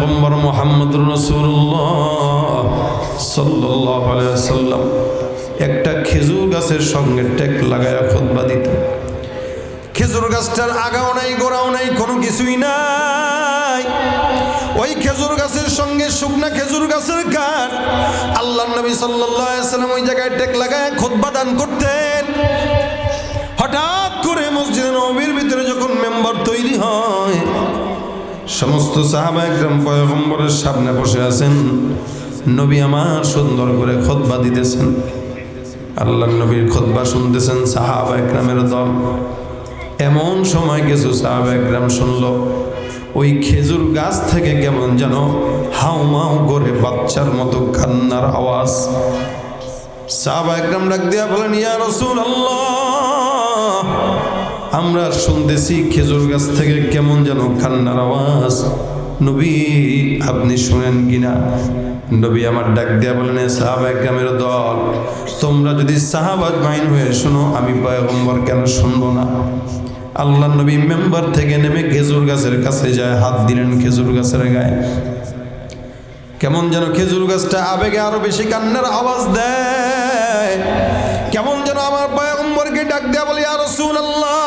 পয়গম্বর মুহাম্মদুর রাসূলুল্লাহ সাল্লাল্লাহু আলাইহি ওয়াসাল্লাম একটা খেজুর গাছের সঙ্গে টেক লাগায়া খুতবা দিত। খেজুর গাছটার আগাও নাই, গোড়াও নাই, কোনো কিছুই নাই। ওই খেজুর গাছের সঙ্গে শুকনা খেজুর গাছের কাঠ। আল্লাহর নবী সাল্লাল্লাহু আলাইহি ওয়াসাল্লাম ওই জায়গায় টেক লাগায়া খুতবা দান করতেন। হঠাৎ করে মসজিদে নববীর ভিতরে যখন মেম্বার তৈরি হয়, সমস্ত সাহাবায়ে কেরাম পয়গম্বরের সামনে বসে আছেন। নবী আমার সুন্দর করে খুতবা দিতেছেন, আল্লাহর নবীর খুতবা শুনতেছেন সাহাবায়ে কেরামের দল। এমন সময় কিছু সাহাবায়ে কেরাম শুনল ওই খেজুর গাছ থেকে কেমন যেন হাউমাউ করে বাচ্চার মতো কান্নার আওয়াজ। সাহাবায়ে কেরাম ডাক দিয়া বলেন, ইয়া রাসূলুল্লাহ, আমরা শুনতেছি খেজুর গাছ থেকে কেমন যেন কান্নার আওয়াজ, নবী আপনি শুনেন কিনা? নবী আমার ডাক দিয়া বলেন, সাহাবায়ে কেরামের দল, তোমরা যদি সাহাবা আজমাইন হয়ে শোনো, আমি পয়গম্বর কেন শুনবো না? আল্লাহ নবী মেম্বার থেকে নেমে খেজুর গাছের কাছে যায়, হাত দিলেন খেজুর গাছের গায়ে। কেমন যেন খেজুর গাছটা আবেগে আরো বেশি কান্নার আওয়াজ দেয়। কেমন যেন আমার পয়গম্বরকে ডাক দেয়া বলে, ইয়া রাসূলুল্লাহ,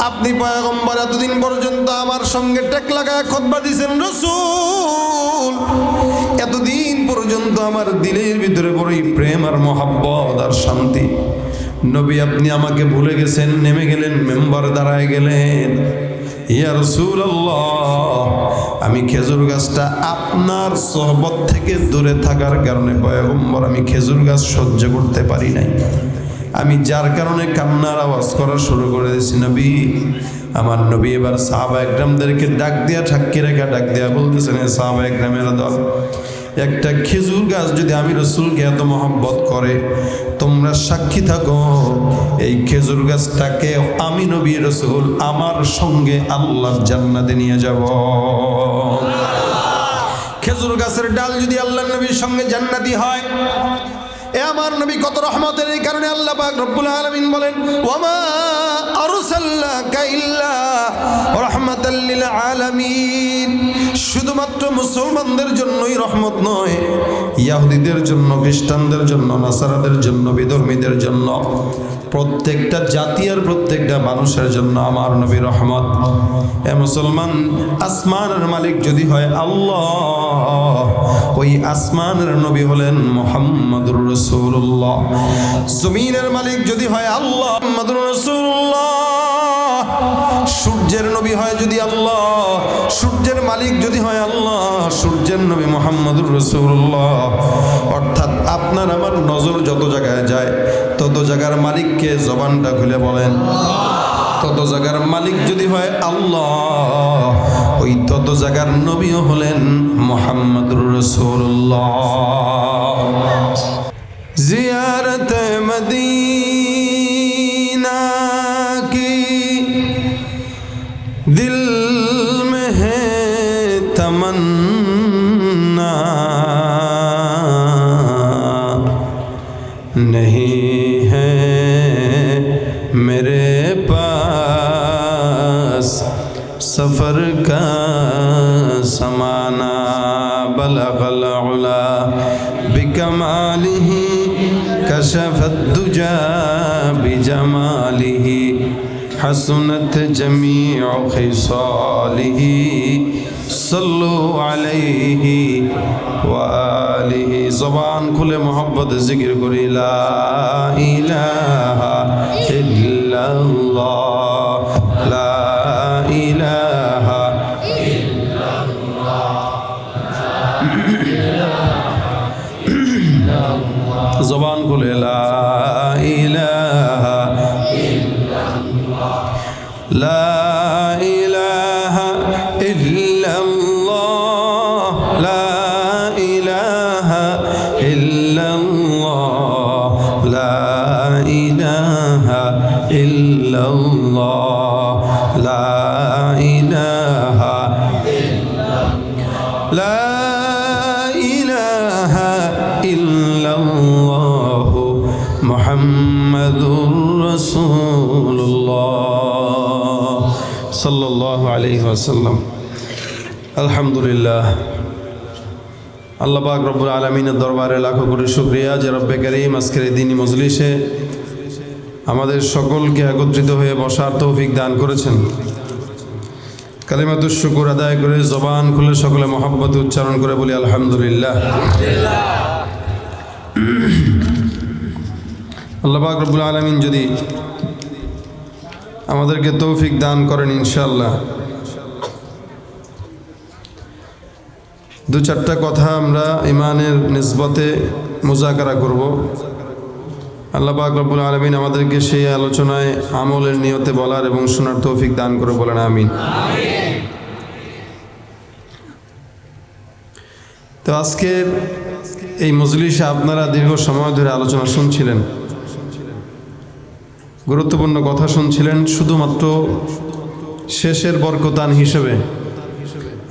আপনি পয়গম্বর এতদিন পর্যন্ত আমার সঙ্গে টেক লাগায় খুতবা দিয়েছেন রাসূল, এতদিন পর্যন্ত আমার দিলের ভিতরে বড়ই প্রেম আর মহব্বত আর শান্তি। নবী আপনি আমাকে ভুলে গেছেন, নেমে গেলেন, মেম্বারে দাঁড়ায় গেলেন। ইয়া রাসূলুল্লাহ, আমি খেজুর গাছটা আপনার সোহবত থেকে দূরে থাকার কারণে পয়গম্বর আমি খেজুর গাছ সহ্য করতে পারি নাই, আমি যার কারণে কান্নার আওয়াজ করা শুরু করে দিয়েছি। নবী আমার নবী এবার সাহাবায়ে কেরামদেরকে ডাক দিয়া ঠাক্কি রেখা ডাক দিয়া বলতেছেন, সাহাবায়ে কেরামের দল, একটা খেজুর গাছ যদি আমি রাসূলকে এত মহব্বত করে, তোমরা সাক্ষী থাকো এই খেজুর গাছটাকে আমি নবী রাসূল আমার সঙ্গে আল্লাহর জান্নাতে নিয়ে যাব। খেজুর গাছের ডাল যদি আল্লাহর নবীর সঙ্গে জান্নাতি হয়, এ আমার নবী কত রহমতের। এই কারণে আল্লাহ পাক রব্বুল আলামিন বলেন, ওয়ামা আরসালনাকা ইল্লা রাহমাতাল লিল আলামিন। শুধুমাত্র মুসলমানদের জন্যই রহমত নয়, ইহুদিদের জন্য, খ্রিস্টানদের জন্য, নাসারাদের জন্য, বিধর্মীদের জন্য, প্রত্যেকটা জাতি আর প্রত্যেকটা মানুষের জন্য আমার নবী রহমত। এ মুসলমান, আসমানের মালিক যদি হয় আল্লাহ, ওই আসমানের নবী হলেন মুহাম্মদুর রাসূলুল্লাহ। জমিনের মালিক যদি হয় আল্লাহ, মুহাম্মদুর রাসূলুল্লাহ। সূর্যের নবী হয় যদি আল্লাহ, সূর্যের মালিক যদি হয় আল্লাহ, সূর্যের নবী মুহাম্মদুর রাসূলুল্লাহ। অর্থাৎ আপনার আমার নজর যত জায়গায় যায়, তত জায়গার মালিককে জবানটা খুলে বলেন, তত জায়গার মালিক যদি হয় আল্লাহ, ওই তত জায়গার নবীও হলেন মুহাম্মদুর রাসূলুল্লাহ। জিয়ারত মদিনা কি दिल में है तमन्ना, नहीं है मेरे पास सफ़र का समाना। बलगल उला बिकमालिही कशफत दुजा बिजमालिही हसनत जमीअ खिसालिही सल्लु अलैहि व आलिहि। ज़बान खुले मोहब्बत जिक्र करी ला इलाहा इल्लल्लाह, ला इलाहा इल्लल्लाह। ज़बान खुले ला इलाहा لا إله إلا الله، لا إله إلا الله، لا إله إلا الله، لا إله إلا الله، لا إله إلا الله محمد رسول الله সাল্লাল্লাহু আলাইহি ওয়াসাল্লাম। আলহামদুলিল্লাহ, আল্লাহ পাক রব্বুল আলামিনের দরবারে লাখো কোটি শুকরিয়া যে রব্বে করিম আজকের এই দিনী মজলিসে আমাদের সকলকে একত্রিত হয়ে বসার তৌফিক দান করেছেন। কালিমাতুশ শুকর আদায় করে জবান খুলে সকলে মহব্বত উচ্চারণ করে বলি আলহামদুলিল্লাহ। আল্লাহ পাক রব্বুল আলামিন যদি আমাদেরকে তৌফিক দান করেন, ইনশাআল্লাহ দু চারটা কথা আমরা ইমানের নিসবতে মুযাকারা করব। আল্লাহ পাক রব্বুল আলামিন আমাদেরকে সেই আলোচনায় আমলের নিয়তে বলার এবং শোনার তৌফিক দান করে বলেন আমিন। তো আজকের এই মজলিসে আপনারা দীর্ঘ সময় ধরে আলোচনা শুনছিলেন, গুরুত্বপূর্ণ কথা শুনছিলেন। শুধুমাত্র শেষের বরকতান হিসেবে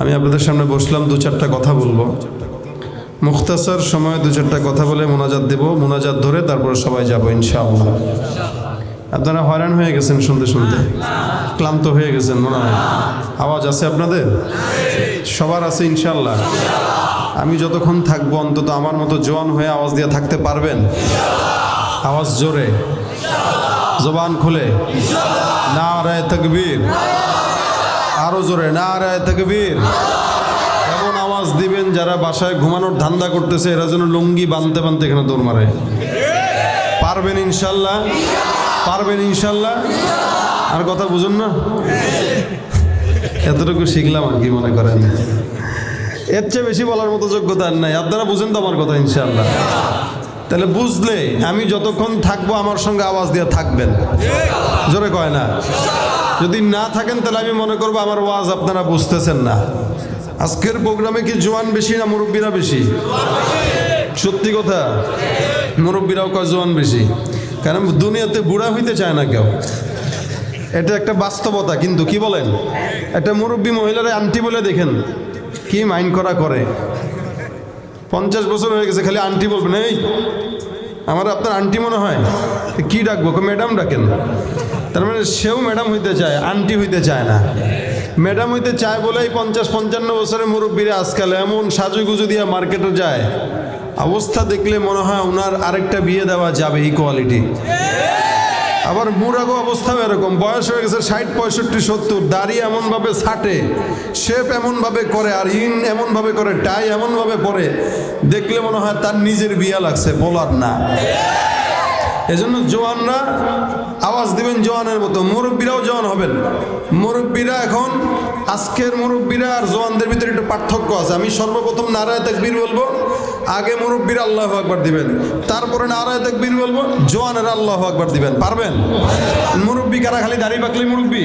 আমি আপনাদের সামনে বসলাম, দু চারটা কথা বলবো। মুখতাসার সময় দু চারটা কথা বলে মোনাজাত দেব, মোনাজাত ধরে তারপরে সবাই যাব ইনশাআল্লাহ। আপনারা হয়রান হয়ে গেছেন শুনতে শুনতে, ক্লান্ত হয়ে গেছেন মনে হয়। আওয়াজ আছে আপনাদের? সবার আছে ইনশাআল্লাহ। আমি যতক্ষণ থাকবো অন্তত আমার মতো জোয়ান হয়ে আওয়াজ দিয়ে থাকতে পারবেন? আওয়াজ জোরে, জবান খুলে নারায়ে তাকবীর, আরো জোরে নারায়ে তাকবীর। এমন আওয়াজ দিবেন যারা বাসায় ঘুমানোর ধান্দা করতেছে এরা যেন লুঙ্গি বাঁধতে বাঁধতে এখানে দৌড় মারে। পারবেন ইনশাল্লাহ? পারবেন ইনশাল্লাহ? আর কথা বুঝুন না, এতটুকু শিখলাম আর কি মনে করেন, এর চেয়ে বেশি বলার মতো যোগ্যতা আর নাই। আপনারা বুঝেন তো আমার কথা ইনশাল্লাহ? তাহলে বুঝলে আমি যতক্ষণ থাকবো আমার সঙ্গে আওয়াজ দিয়ে থাকবেন, জোরে কয় না। যদি না থাকেন তাহলে আমি মনে করবো আমার ওয়াজ আপনারা বুঝতেছেন না। আজকের প্রোগ্রামে কি জোয়ান বেশি না মুরব্বীরা বেশি? সত্যি কথা, মুরব্বীরাও কয় জোয়ান বেশি, কারণ দুনিয়াতে বুড়া হইতে চায় না কেউ, এটা একটা বাস্তবতা। কিন্তু কি বলেন, একটা মুরব্বী মহিলারা আন্টি বলে দেখেন কি মাইন্ড করা করে। 50 বছর হয়ে গেছে খালি আন্টি বলবেন। এই আমার আপনার আন্টি মনে হয়, কি ডাকবো? ম্যাডাম ডাকেন। তার মানে সেও ম্যাডাম হইতে চায়, আন্টি হইতে চায় না। ম্যাডাম হইতে চায় বলেই 50-55 বছরের মুরব্বীরা আজকাল এমন সাজুগুজু দিয়ে মার্কেটে যায়, অবস্থা দেখলে মনে হয় ওনার আরেকটা বিয়ে দেওয়া যাবে এই কোয়ালিটি। আবার বুড়াগো অবস্থাও এরকম, বয়স হয়ে গেছে 60, 65, 70, দাড়ি এমনভাবে ছাটে, শেপ এমনভাবে করে, আর ইন এমনভাবে করে, টাই এমনভাবে পরে, দেখলে মনে হয় তার নিজের বিয়ে লাগছে, বলার না। এজন্য জোয়ানরা আওয়াজ দিবেন জোয়ানের মতো, মুরব্বীরাও জোয়ান হবেন। মুরব্বীরা এখন আজকের মুরব্বীরা আর জোয়ানদের ভিতরে একটু পার্থক্য আছে। আমি সর্বপ্রথম নারায়ে তাকবীর বলবো, আগে মুরব্বীরা আল্লাহু আকবার দিবেন, তারপরে নারায়ে তাকবীর বলবো, জোয়ানেরা আল্লাহু আকবার দিবেন। পারবেন? মুরব্বী কারা? খালি দাড়ি পাকলি মুরব্বী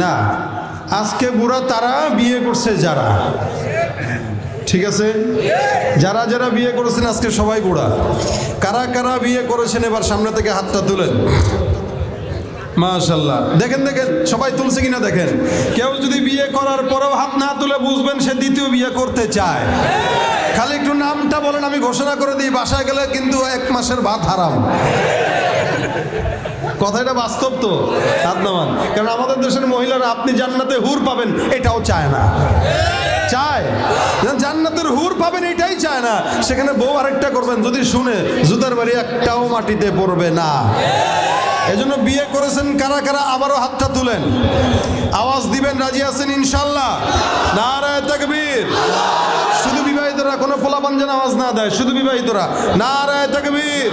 না। আজকে বুড়া তারা বিয়ে করছে যারা, ঠিক আছে? যারা যারা বিয়ে করেছেন আজকে সবাই বুড়া। কারা কারা বিয়ে করেছেন এবার সামনে থেকে হাতটা তুলেন। মাশাআল্লাহ, দেখেন দেখেন সবাই তুলছে কিনা দেখেন। কেউ যদি বিয়ে করার পরেও হাত না তুলে বুঝবেন সে দ্বিতীয় বিয়ে করতে চায়। খালি একটু নামটা বলেন, আমি ঘোষণা করে দিই, বাসায় গেলে কিন্তু 1 মাসের ভাত হারাম। কথাটা বাস্তব তো, হাত নামান। কারণ আমাদের দেশের মহিলারা আপনি জান্নাতে হুর পাবেন এটাও চায় না, চায় জান্নাতের হুর পাবেন এটাই চায় না। সেখানে বউ আরেকটা করবেন, যদি শুনে জুতার বাড়ি একটাও মাটিতে পড়বে না। এজন্য বিয়ে করেছেন কারা কারা আবারও হাতটা তুলেন, আওয়াজ দিবেন। রাজি আছেন ইনশাআল্লাহ? নারায়ে তাকবীর। শুধু বিবাহিতরা, কোনো পোলাপান যেন আওয়াজ না দেয়, শুধু বিবাহিতরা নারায়ে তাকবীর।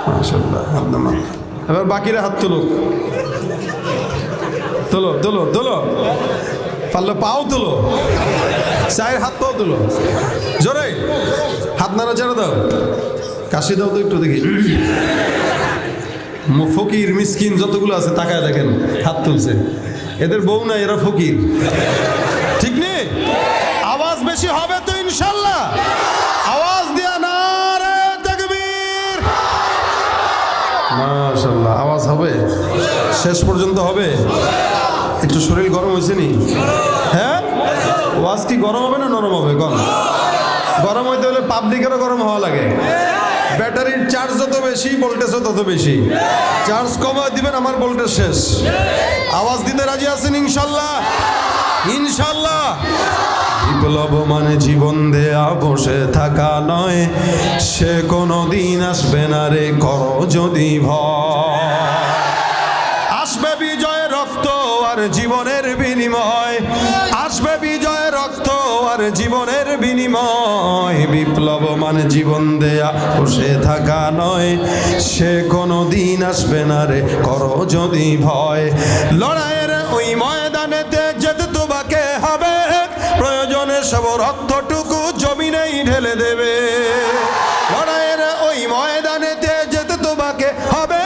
মাশাআল্লাহ, হাত নামান। এবার বাকিরা হাত তুলুক, তোলো তোলো তোলো, পারলে পাও তুলো, চায়ের হাত পাও তুলো, জোরে হাত নাড়া ছেড়ে দাও, কাশি দাও তো একটু দেখি। ফকির মিসকিন যতগুলো আছে তাকায় দেখেন হাত তুলছে, এদের বউ নাই, এরা ফকির, ঠিক নেই? আওয়াজ বেশি হবে তো ইনশাল্লাহ? আওয়াজ দিয়া নারায়ে তাকবীর। মাশাআল্লাহ, আওয়াজ হবে, শেষ পর্যন্ত হবে। একটু শরীর গরম হয়েছে নি? হ্যাঁ, ওয়াজ কি গরম হবে না নরম হবে? গরম হইতে হলে পাবলিকেরও গরম হওয়া লাগে। ব্যাটারির চার্জ যত বেশি ভোল্টেজও তত বেশি। চার্জ কমায় দিবেন, আমার ভোল্টেজ শেষ। আওয়াজ দিতে রাজি আছেন ইনশাল্লাহ? ইনশাআল্লাহ। বিপ্লব মানে জীবন দেয়া বসে থাকা নয়, সে কোনো দিন আসবে না রে করো যদি ভয়। আসবে বিজয় রক্ত আর জীবনের বিনিময়, আসবে বিজয় রক্ত আর জীবনের বিনিময়। বিপ্লব মানে জীবন দেয়া বসে থাকা নয়, সে কোনো দিন আসবে না রে করো যদি ভয়। লড়াইয়ের ওই ময়দানেতে যেতে তোমাকে হবে, প্রয়োজনে সব রক্তটুকু জমিনেই ঢেলে দেবে। লড়াইয়ের ওই ময়দানেতে যেতে তোমাকে হবে,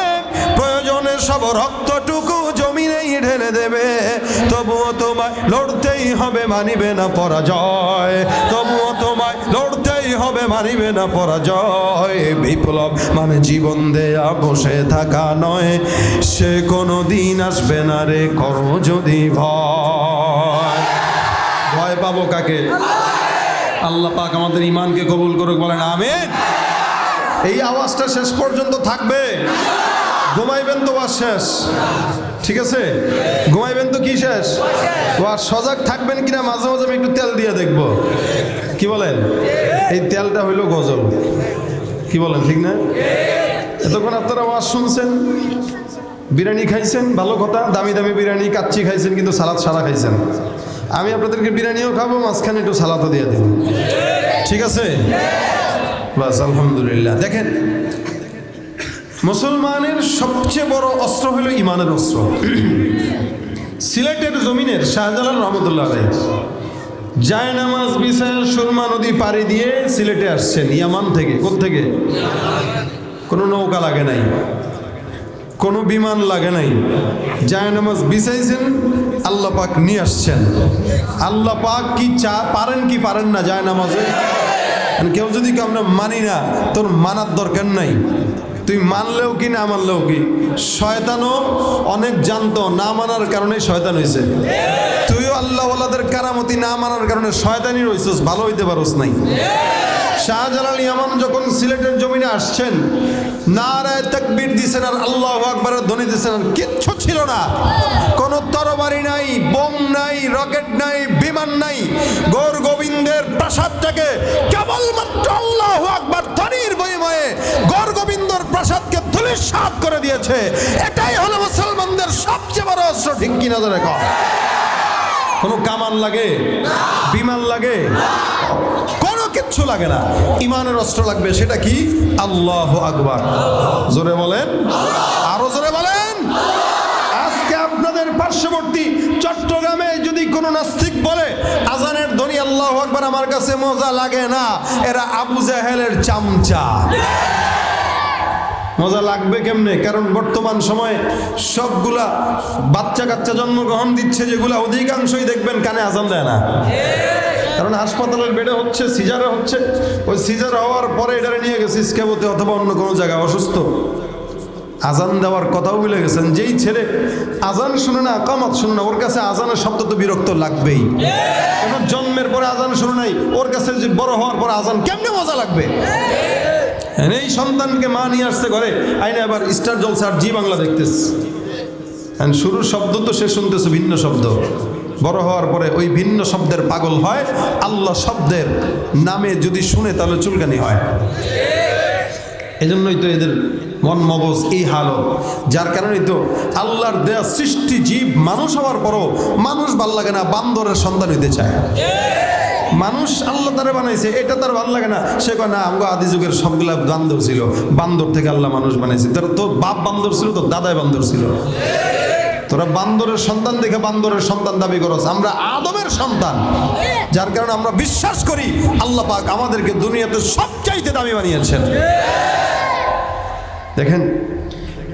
প্রয়োজনে সব রক্তটুকু জমিনেই ঢেলে দেবে। তবুও তোমায় লড়তেই হবে, মানিবে না পরাজয়। তবুও তোমায় লড়তেই হবে, মানিবে না পরাজয়। বিপ্লব মানে জীবন দেয়া বসে থাকা নয়, সে কোনো দিন আসবে না রে করো যদি ভয়। ভয় পাবো কাকে? আল্লাহ পাক আমাদের ঈমানকে কবুল করুক, বলেন আমিন। এই আওয়াজটা শেষ পর্যন্ত থাকবে। ঘুমাইবেন তো ওয়াজ শেষ, ঠিক আছে? ঘুমাইবেন তো কি শেষ? ওয়াজ সজাগ থাকবেন কিনা মাঝে মাঝে আমি একটু তেল দিয়ে দেখব। কি বলেন? এই তেলটা হইল গজল। কি বলেন, ঠিক না? এতক্ষণ আপনারা ওয়াজ শুনছেন, বিরিয়ানি খাইছেন, ভালো কথা, দামি দামি বিরিয়ানি কাচ্চি খাইছেন, কিন্তু সালাদ সারা খাইছেন। আমি আপনাদেরকে বিরিয়ানিও খাবো, মাঝখানে একটু সালাদও দিয়ে দেব, ঠিক আছে? বাস, আলহামদুলিল্লাহ। দেখেন, মুসলমানের সবচেয়ে বড় অস্ত্র হলো ইমানের অস্ত্র। সিলেটের জমিনের শাহজালাল রহমতুল্লাহ আলাইহি জায়নামাজ বিছায় সুরমা নদী পাড়ি দিয়ে সিলেটে আসছেন ইয়ামান থেকে। কোত্থেকে? কোনো নৌকা লাগে নাই, কোনো বিমান লাগে নাই, জায়নামাজ বিছাইছেন, আল্লাহ পাক নিয়ে আসছেন। আল্লাহ পাক কি পারেন কি পারেন না জায়নামাজে? কেউ যদি আমরা মানি না, তোর মানার দরকার নাই। তুই মানলেও কি না মানলেও কি, শয়তানও অনেক জানতো, না মানার কারণে শয়তান হয়েছে। তুইও আল্লাহওয়ালাদের কারামতি না মানার কারণে শয়তানি রয়েছিস, ভালো হইতে পারোস নাই। শাহজালাল ইয়ামান যখন সিলেটের জমিনে আসছেন, নারায়ে তাকবীর দিয়েছেন আর আল্লাহু আকবারের ধ্বনি দিয়েছেন, আর কিচ্ছু ছিল না। কোনো তরবারি নাই, বোম নাই, রকেট নাই, বিমান নাই। গৌর গোবিন্দের প্রাসাদটাকে কেবলমাত্র আল্লাহু আকবার ধ্বনির বিনিময়ে গৌর গোবিন্দর প্রাসাদকে ধূলিসাৎ করে দিয়েছে। এটাই হলো মুসলমানদের সবচেয়ে বড় অস্ত্র, ঠিক কিনা ধরে কর? কোনো কামান লাগে, বিমান লাগে, কোনো কিচ্ছু লাগে না। ইমানের অস্ত্র লাগবে, সেটা কি? আল্লাহু আকবার। জোরে বলেন, আরো জোরে বলেন। আজকে আপনাদের পার্শ্ববর্তী চট্টগ্রামে যদি কোনো নাস্তিক বলে আজানের ধ্বনি আল্লাহু আকবার আমার কাছে মজা লাগে না, এরা আবু জাহেলের চামচা। মজা লাগবে কেমনে? কারণ বর্তমান সময়ে সবগুলা বাচ্চা কাচ্চা জন্মগ্রহণ দিচ্ছে, যেগুলা অধিকাংশই দেখবেন কানে আজান দেয় না। কারণ হাসপাতালের বেডে হচ্ছে, সিজারে হচ্ছে, ওই সিজার হওয়ার পরে এটারে নিয়ে গেছে স্ক্যাবতে অথবা অন্য কোনো জায়গায় অসুস্থ, আজান দেওয়ার কথাও ভুলে গেছেন। যেই ছেলে আজান শুনে না, কামাত শুনে না, ওর কাছে আজানের শব্দ তো বিরক্ত লাগবেই। কারণ জন্মের পরে আজান শুনে নাই, ওর কাছে যে বড় হওয়ার পরে আজান কেমনে মজা লাগবে? এই সন্তানকে মা নিয়ে আসছে ঘরে, আইনে আবার স্টার জলসা আর জি বাংলা দেখতেছে। শুরুর শব্দ তো সে শুনতেছে ভিন্ন শব্দ, বড় হওয়ার পরে ওই ভিন্ন শব্দের পাগল হয়। আল্লাহ শব্দের নামে যদি শুনে তাহলে চুলকানি হয়। এজন্যই তো এদের মন মগজ এই হালত, যার কারণেই তো আল্লাহর দেয়া সৃষ্টি জীব মানুষ হওয়ার পরও মানুষ ভাল লাগে না, বান্দরের সন্তান হইতে চায়। মানুষ আল্লাহ তারা বানাইছে, এটা তার ভালো লাগে না, সে কয় না আমগো আদি যুগের সবগুলা বান্দর ছিল, বান্দর থেকে আল্লাহ মানুষ বানাইছে। তোর বাপ বান্দর ছিল, তোর দাদাই বান্দর ছিল। তোরা বান্দরের সন্তান দেখে বান্দরের সন্তান দাবি করছ, আমরা আদমের সন্তান। যার কারণে আমরা বিশ্বাস করি আল্লাহ পাক আমাদেরকে দুনিয়াতে সবচাইতে দামি বানিয়েছেন। দেখেন,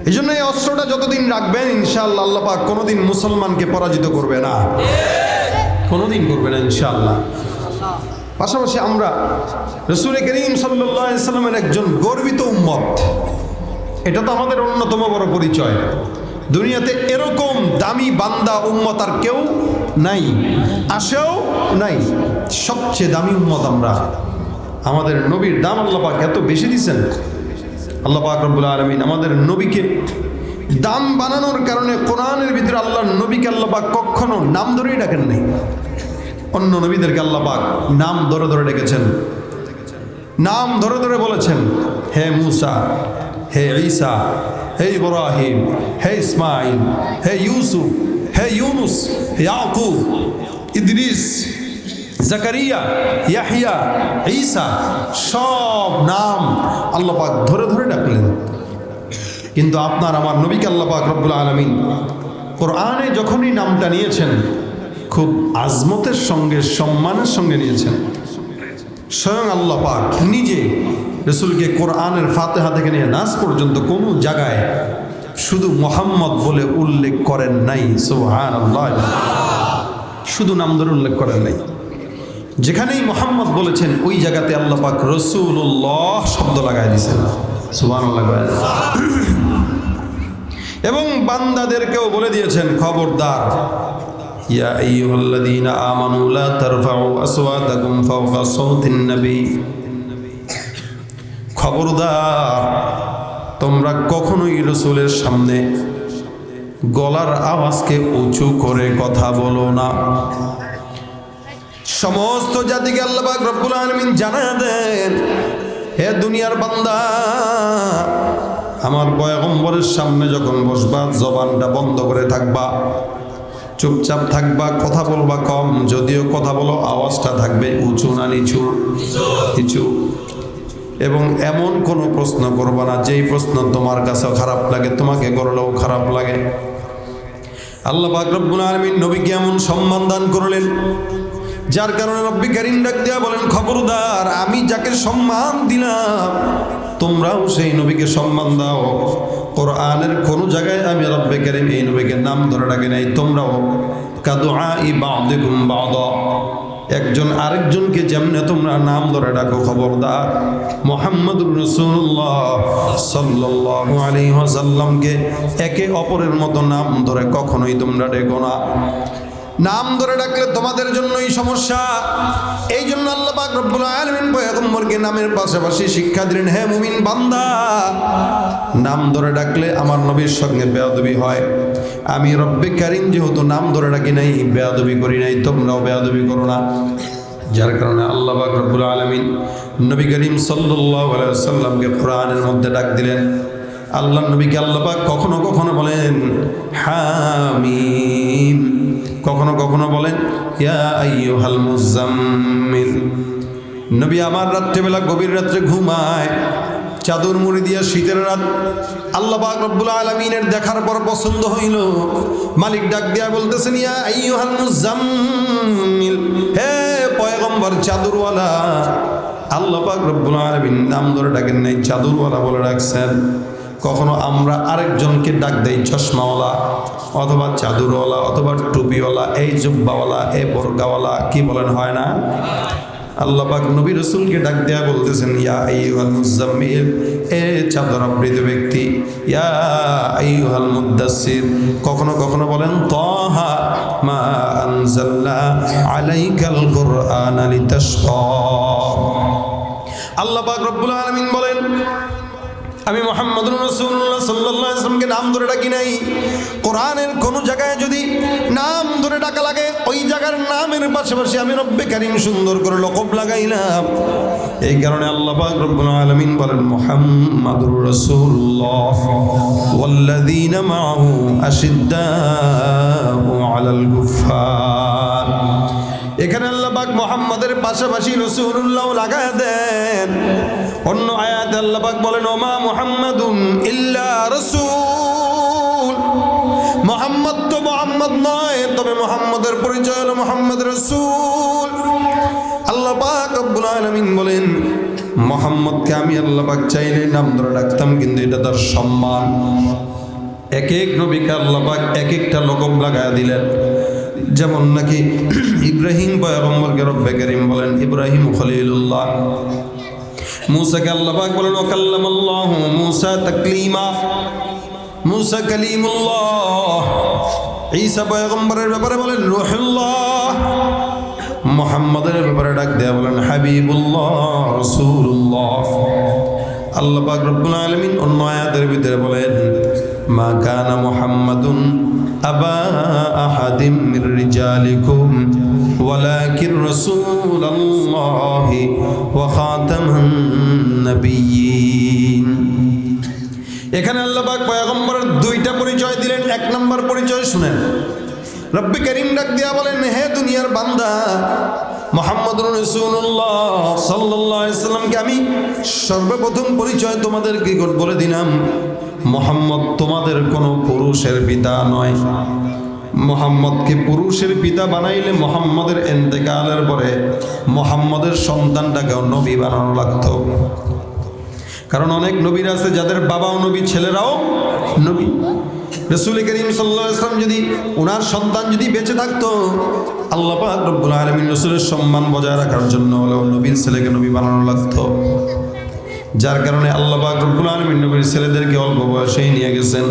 এই জন্য এই অস্ত্রটা যতদিন রাখবেন ইনশাআল্লাহ আল্লাহ পাক কোনোদিন মুসলমানকে পরাজিত করবে না, কোনোদিন করবে না ইনশাআল্লাহ। পাশাপাশি আমরা রাসূল করিম সাল্লাল্লাহু আলাইহি সাল্লামের একজন গর্বিত উম্মত, এটা তো আমাদের অন্যতম বড় পরিচয়। দুনিয়াতে এরকম দামি বান্দা উম্মত আর কেউ নাই, আসেও নাই। সবচেয়ে দামি উম্মত আমরা। আমাদের নবীর দাম আল্লাহ পাক এত বেশি দিয়েছেন। আল্লাহ পাক রব্বুল আলামিন আমাদের নবীকে দাম বানানোর কারণে কোরআনের ভিতরে আল্লাহর নবীকে আল্লাহ পাক কখনো নাম ধরেই ডাকেন নাই। অন্য নবীদেরকে আল্লাহ পাক নাম ধরে ধরে ডেকেছেন, নাম ধরে ধরে বলেছেন, হে মুসা, হে ঈসা, হে ইব্রাহিম, হে ইসমাইল, হে ইউসুফ, হে ইউনুস, হে ইয়াকুব, ইদ্রিস, জাকারিয়া, ইয়াহইয়া, ঈসা, সব নাম আল্লাহ পাক ধরে ধরে ডাকলেন। কিন্তু আপনার আমার নবীকে আল্লাহ পাক রব্বুল আলামিন কোরআনে যখনই নামটা নিয়েছেন খুব আজমতের সঙ্গে, সম্মানের সঙ্গে নিয়েছেন। স্বয়ং আল্লাহ পাক নিজে রসুলকে কোরআনের ফাতিহা থেকে নিয়ে নাস পর্যন্ত কোনো জায়গায় শুধু মুহাম্মদ বলে উল্লেখ করেন নাই। সুবহানাল্লাহ, শুধু নাম ধরে উল্লেখ করেন নাই। যেখানেই মুহাম্মদ বলেছেন ওই জায়গাতে আল্লাহ পাক রাসূলুল্লাহ শব্দ লাগায় দিয়েছেন। সুবহানাল্লাহ। এবং বান্দাদেরকেও বলে দিয়েছেন, খবরদার, ইয়া আইয়ুহাল্লাযীনা আমানু লা তারফাউ আসওয়াতাকুম ফাওকা সাওতিন নবী, খবরদার তোমরা কখনোই রাসূলের সামনে গলার আওয়াজকে উঁচু করে কথা বলো না। সমস্ত জাতিকে আল্লাহ পাক রব্বুল আলামিন জানায় দেন, হে দুনিয়ার বান্দা, আমার পয়গম্বরের সামনে যখন বসবা জবানটা বন্ধ করে থাকবা, চুপচাপ থাকবা, কথা বলবা কম, যদিও কথা বলো আওয়াজটা থাকবে উঁচু না নিচু, নিচু। এবং এমন কোনো প্রশ্ন করবা না যেই প্রশ্ন তোমার কাছে খারাপ লাগে, তোমাকে করলেও খারাপ লাগে। আল্লাহ পাক রব্বুল আলামিন নবীকে এমন সম্মান দান করলেন, যার কারণে রব্বি কারীম ডাক দিয়া বলেন, খবরদার আমি যাকে সম্মান দিলাম তোমরাও সেই নবীকে সম্মান দাও। কোরআনের কোন জায়গায় আমি রব্বি কারীম এই নবীকে নাম ধরে ডাকি নাই। তোমরাও কাদুআই বা'দিকুম বা'দা, একজন আরেকজনকে যেমনে তোমরা নাম ধরে ডাকো, খবরদার মুহাম্মদুর রাসূলুল্লাহ সাল্লাল্লাহু আলাইহি ওয়াসাল্লামকে একে অপরের মতো নাম ধরে কখনোই তোমরা ডেকো না। নাম ধরে ডাকলে তোমাদের জন্যই সমস্যা। এই জন্য আল্লাহ পাক রব্বুল আলামিন পয়গম্বরকে নামের পাশাপাশি শিক্ষা দিলেন, হে মুমিন বান্দা, নাম ধরে ডাকলে আমার নবীর সঙ্গে বেয়াদবি হয়। আমি রব্বে কারীম যেহেতু নাম ধরে ডাকি নাই, বেয়াদবি করি নাই, তোমরাও বেয়াদবি করো না। যার কারণে আল্লাহ পাক রব্বুল আলামিন নবী করিম সাল্লাল্লাহু আলাইহি ওয়াসাল্লামকে কোরআনের মধ্যে ডাক দিলেন। আল্লাহ নবীকে আল্লাহ পাক কখনো কখনো বলেন হামিম, কখনো কখনো বলেন ইয়া আইয়ুহাল মুজাম্মিল। নবী আমার রাত্রেবেলা গভীর রাত্রে ঘুমায়, চাদর মুড়ি দিয়া, শীতের রাত। আল্লাহ পাক রব্বুল আলামিনের দেখার পর পছন্দ হইল, মালিক ডাক দিয়া বলতেছেন, ইয়া আইয়ুহাল মুজাম্মিল, হে পয়গম্বর চাদরওয়ালা। আল্লাহ পাক রব্বুল আলামিন নাম ধরে ডাকেন নাই, চাদরওয়ালা বলে ডাকছেন। কখনো আমরা আরেকজনকে ডাক দেই চশমাওয়ালা অথবা চাদরওয়ালা অথবা টুপিওয়ালা, এই জুব্বাওয়ালা, এই বোরকাওয়ালা, কি বলেন, হয় না? আল্লাহ পাক নবী রাসূলকে ডাক দেয়া বলতেছেন, ইয়া আইয়ুহাল মুজাম্মিল, এ চাদরাবৃত ব্যক্তি, ইয়া আইয়ুহাল মুদ্দাসসির। কখনো কখনো বলেন তাহা মা আনজালনা আলাইকাল কুরআনা লিতাশকা। আল্লাহ পাক রব্বুল আলামিন বলেন, আমি মুহাম্মদুর রাসূলুল্লাহ সাল্লাল্লাহু আলাইহি ওয়াসাল্লামকে নাম ধরে ডাকি নাই। কোরআনের কোন জায়গায় যদি নাম ধরে ডাকা লাগে, ওই জায়গার নামের পাশাপাশি আমি রব্বে কারীম সুন্দর করে লকব লাগাইলাম। এই কারণে আল্লাহ পাক রব্বুল আলামিন বলেন, মুহাম্মাদুর রাসূলুল্লাহ ওয়াল্লাযীনা মাআহু আশিদ্দাউ আলাল কুফফার। এখানে আল্লাহ পাক মুহাম্মাদের পাশাপাশি রাসূলুল্লাহ লাগায় দেন। অন্য আয়াতে আল্লাহ পাক বলেন, ওমা মুহাম্মাদুন ইল্লা রাসূল। মুহাম্মদ তো মুহাম্মদ নয়, তবে মুহাম্মদের পরিচয় হলো মুহাম্মদ রাসূল। আল্লাহ পাক রব্বুল আলামিন বলেন, মুহাম্মদকে আমি আল্লাহ পাক চাইলে নাম ধরে ডাকতাম, কিন্তু এটা তার সম্মান। এক এক নবীকে আল্লাহ পাক এক একটা লকব লাগায় দিলেন। যেমন নাকি ইব্রাহিম পয়গম্বরকে রব্বে কারীম বলেন ইব্রাহিম খলিলুল্লাহ। মুসাকে আল্লাহ পাক বলেন ওয়াকাল্লামাল্লাহু মুসা তাকলিমা, মুসা কালিমুল্লাহ। ঈসা পয়গম্বরের ব্যাপারে বলেন রূহুল্লাহ। মুহাম্মাদের ব্যাপারে ডাক দেয়া বলেন হাবিবুল্লাহ, রাসূলুল্লাহ। আল্লাহ পাক রব্বুল আলামিন অন্য আয়াতের ভিতরে বলেন মা কানা মুহাম্মাদুন আবা আহাদিম মির রিজালিকুম ওয়ালাকিন রাসূলুল্লাহি ওয়া খাতামান নাবিয়্যিন। এখানে আল্লাহ পাক পয়গম্বরের দুইটা পরিচয় দিলেন। এক নম্বর পরিচয় শুনেন, রব্বে করিম ডাক দিয়া বলেন, হে দুনিয়ার বান্দা মুহাম্মদুর রাসূলুল্লাহ সাল্লাল্লাহু আলাইহি সাল্লামকে আমি সর্বপ্রথম পরিচয় তোমাদেরকে বলে দিলাম, মুহাম্মদ তোমাদের কোনো পুরুষের পিতা নয়। মুহাম্মদকে পুরুষের পিতা বানাইলে মুহাম্মদের ইন্তেকালের পরে মুহাম্মদের সন্তানটাকেও নবী বানানো লাগতো। কারণ অনেক নবীরা আছে যাদের বাবাও নবী, ছেলেরাও নবী। রাসূল করিম সাল্লাল্লাহু আলাইহি ওয়াসাল্লাম যদি ওনার সন্তান যদি বেঁচে থাকতো, আল্লাহ পাক রব্বুল আলামিন রাসূলের সম্মান বজায় রাখার জন্য নবীর ছেলেকে নবী বানানো লাগতো। যার কারণে আল্লাহ পাক রব্বুল আলামিন নবীর ছেলেদেরকে অল্প বয়সেই নিয়ে গেছেন।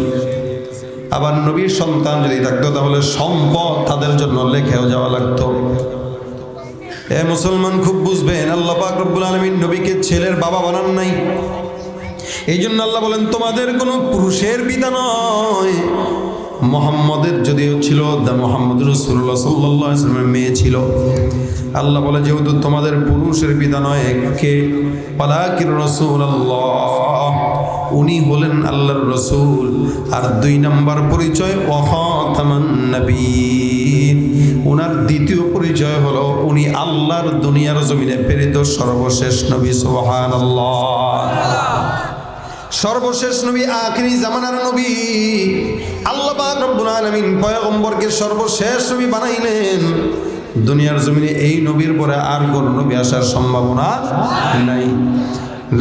আবার নবীর সন্তান যদি থাকতো তাহলে সম্পদ তাদের জন্য লেখেও যাওয়া লাগতো। এ মুসলমান খুব বুঝবেন, আল্লাহ পাক রব্বুল আলামিন নবীকে ছেলের বাবা বানান নাই। এই জন্য আল্লাহ বলেন তোমাদের কোনো পুরুষের পিতা নয়। মুহাম্মদের যদিও ছিল মুহাম্মদ রাসূলুল্লাহ সাল্লাল্লাহু আলাইহি ওয়াসাল্লামের মেয়ে ছিল, আল্লাহ বলে যেহেতু তোমাদের পুরুষের পিতা নয়, কে ওয়ালাকিন রাসূলুল্লাহ, উনি হলেন আল্লাহর রাসূল। আর দুই নাম্বার পরিচয় ওয়া খাতামান নবিয়্যিন, উনার দ্বিতীয় পরিচয় হলো উনি আল্লাহর দুনিয়ার জমিনে প্রেরিত সর্বশেষ নবী। সুবহানাল্লাহ, সর্বশেষ নবী, আখিরি জামানার নবী। আল্লাহ পাক রব্বুল আলামিন পয়গম্বরকে সর্বশেষ নবী বানাইলেন। দুনিয়ার জমিনে এই নবীর পরে আর কোন নবী আসার সম্ভাবনা নাই।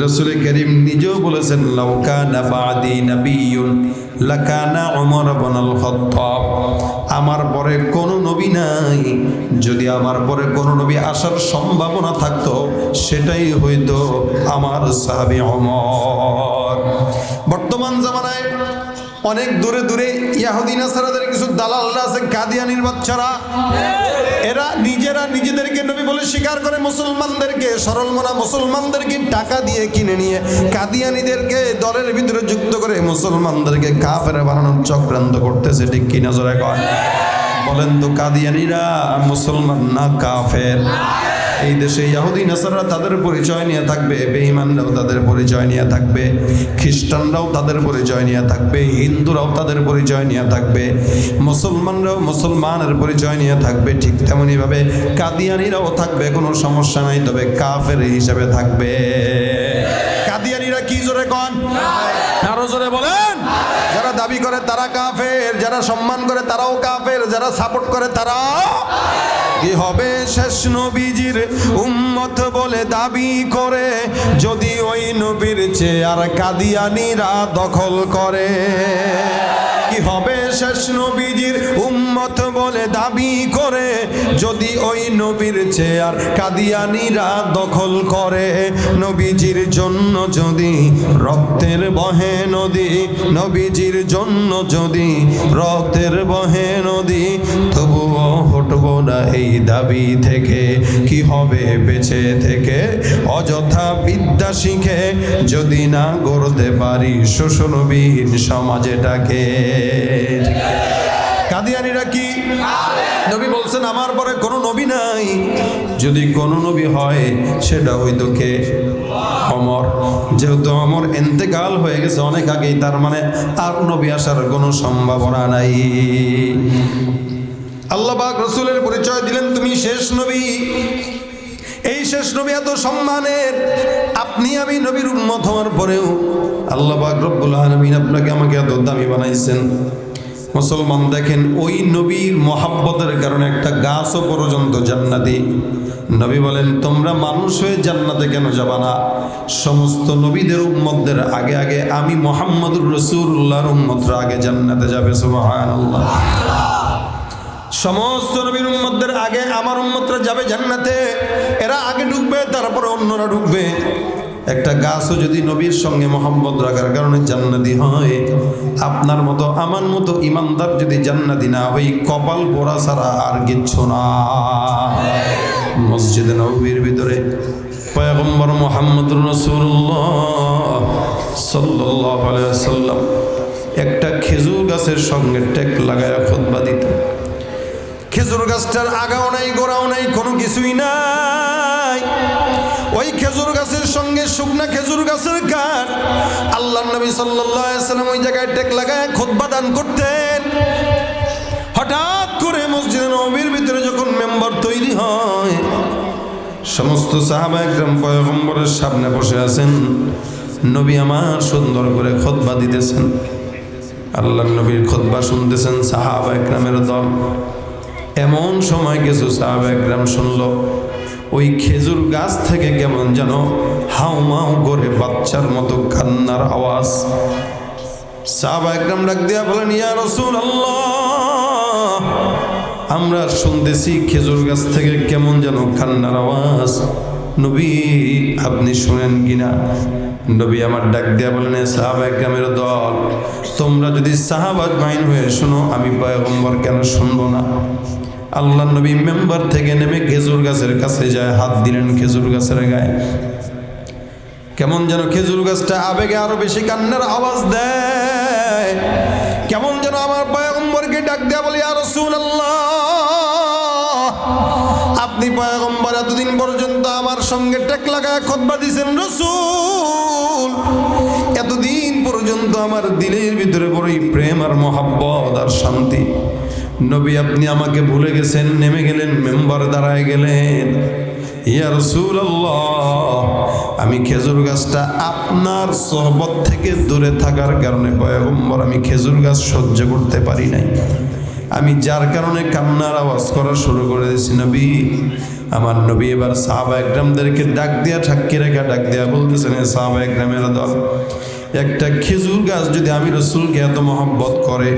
রাসূল করিম নিজেও বলেছেন, লাউ কানা বাদি নাবিয়্যুন লাকানা উমর ইবনুল খাত্তাব, আমার পরে কোনো নবী নাই, যদি আমার পরে কোনো নবী আসার সম্ভাবনা থাকতো সেটাই হইতো আমার সাহাবী ওমর। বর্তমান জামানায় অনেক দূরে দূরে ইহুদি নাসারাদের কিছু দালালরা আছে, কাদিয়ানির বাচ্চারা। এরা নিজেরা নিজেদেরকে নবী বলে স্বীকার করে, মুসলমানদেরকে, সরল মনা মুসলমানদেরকে টাকা দিয়ে কিনে নিয়ে কাদিয়ানিদেরকে দলের ভিতরে যুক্ত করে মুসলমানদেরকে কাফের বানানোর চক্রান্ত করতেছে। ঠিক কি না জোরে কয়? বলেন তো, কাদিয়ানিরা মুসলমান না কাফের? এই দেশে ইহুদি নাসারা তাদের পরিচয় নিয়ে থাকবে, বেঈমানরাও তাদের পরিচয় নিয়ে থাকবে, খ্রিস্টানরাও তাদের পরিচয় নিয়ে থাকবে, হিন্দুরাও তাদের পরিচয় নিয়ে থাকবে, মুসলমানরাও মুসলমানের পরিচয় নিয়ে থাকবে। ঠিক তেমনিভাবে কাদিয়ানিরাও থাকবে, কোনো সমস্যা নাই, তবে কাফের হিসাবে থাকবে। কাদিয়ানিরা কি জোরে কন? আরো জোরে বলেন। যারা দাবি করে তারা কাফের, যারা সম্মান করে তারাও কাফের, যারা সাপোর্ট করে তারাও। কি হবে শেষ নবীজির উম্মত বলে দাবি করে, যদি ওই নবীর চেয়ার কাদিয়ানিরা দখল করে? কি হবে শেষ নবীজির উম্মত বলে দাবি করে, যদি ওই নবীর চেয়ার কাদিয়ানিরা দখল করে? নবীজির জন্য যদি রক্তের বহে নদী, নবীজির জন্য যদি রক্তের বহে নদী, তবুও হটব না এই দাবি থেকে। কি হবে বেঁচে থেকে অযথা বিদ্যা শিখে, যদি না গড়তে পারি শোষণবিহীন সমাজটাকে? কাদিয়ানিরা কি? নবী বলছেন আমার পরে কোনো নবী নাই। যদি কোনো নবী হয় সেটা হইতো কে? ওমর। যেহেতু ওমর ইন্তেকাল হয়ে গেছে অনেক আগেই, তার মানে আর নবী আসার কোনো সম্ভাবনা নাই। আল্লাহ পাক রাসূলের পরিচয় দিলেন, তুমি শেষ নবী। এই শেষ নবী এত সম্মানের, আপনি আমি নবীর উম্মত হওয়ার পরেও আল্লাহ পাক রব্বুল আলামিন আপনাকে আমাকে এত দামি বানাইছেন। মুসলমান দেখেন, ওই নবীর মহাব্বতের কারণে একটা গাছও পর্যন্ত জান্নাতি। নবী বলেন, তোমরা মানুষ হয়ে জান্নাতে কেন যাবা না? সমস্ত নবীদের উম্মতদের আগে আগে আমি মুহাম্মদুর রাসূলুল্লাহর উম্মতরা আগে জান্নাতে যাবে। সুবহানাল্লাহ। সমস্ত নবীর উম্মতদের আগে আমার উম্মতরা যাবে জান্নাতে। এরা আগে ঢুকবে, তারপরে অন্যরা ঢুকবে। একটা গাছও যদি নবীর সঙ্গে মহব্বত রাখার কারণে জান্নাতি হয়, আপনার মতো আমার মতো ইমানদার যদি জান্নাতি না হই, কপাল পোড়া ছাড়া আর কিচ্ছু না। মসজিদে নববীর ভিতরে পয়গম্বর মুহাম্মদুর রাসূলুল্লাহ সাল্লাল্লাহু আলাইহি ওয়াসাল্লাম একটা খেজুর গাছের সঙ্গে টেক লাগায়া খুতবা দিত। খেজুর গাছটার আগাও নাই, গোড়াও নাই, কোনো কিছুই নাই। ওই খেজুর গাছের সঙ্গে শুকনা খেজুর গাছের কাঠ। আল্লাহর নবী সাল্লাল্লাহু আলাইহি ওয়াসাল্লাম ওই জায়গায় টেক লাগায় খুতবা দান করতেন। হঠাৎ করে মসজিদে নববীর ভিতরে যখন মেম্বার তৈরি হয়, সমস্ত সাহাবা একরাম পয়গম্বরের সামনে বসে আছেন। নবী আমার সুন্দর করে খুতবা দিতেছেন, আল্লাহর নবীর খুতবা শুনতেছেন সাহাবা একরামের দল। এমন সময় কিছু সাহাবা একরাম শুনল ওই খেজুর গাছ থেকে কেমন যেন হাউমাউ করে বাচ্চার মতো কান্নার আওয়াজ। সাহাবা একরাম ডাক দিয়া বলেন, ইয়া রাসূলুল্লাহ, আমরা শুনতেছি খেজুর গাছ থেকে কেমন যেন কান্নার আওয়াজ, নবী আপনি শুনেন কিনা? নবী আমার ডাক দিয়া বলেন, সাহাবা একরামের দল, তোমরা যদি সাহাবা আজমাইন হয়ে শোনো, আমি পয়গম্বর কেন শুনবো না? আল্লাহ নবী মেম্বার থেকে নেমে খেজুর গাছের কাছে যায়, হাত দিলেন খেজুর গাছের গায়ে। কেমন যেন খেজুর গাছটা আবেগে আরো বেশি কান্নার আওয়াজ দেয়। কেমন যেন আমার পয়গম্বরকে ডাক দেয়া বলে, ইয়া রাসূলুল্লাহ, আপনি পয়গম্বর এতদিন পর্যন্ত আমার সঙ্গে টেক লাগায় খুতবা দিয়েছেন রাসূল, এতদিন পর্যন্ত আমার দিলের ভিতরে বড়ই প্রেম আর মহাব্বত আর শান্তি। নবী আপনি আমাকে ভুলে গেছেন, নেমে গেলেন, মেম্বার দাঁড়ায় গেলেন। ইয়া রাসূলুল্লাহ, আমি খেজুর গাছটা আপনার সোহবত থেকে দূরে থাকার কারণে পয়গম্বর আমি খেজুর গাছ সহ্য করতে পারি নাই, আমি যার কারণে কান্নার আওয়াজ করা শুরু করে দিয়েছি। নবী আমার নবী এবার সাহাবা একরামদেরকে ডাক দিয়া ঠাক্কি রেখা ডাক দিয়া বলতেছেন, সাহাবা একরামের দল, একটা খেজুর গাছ যদি আমি রাসূলকে এত মহব্বত করে,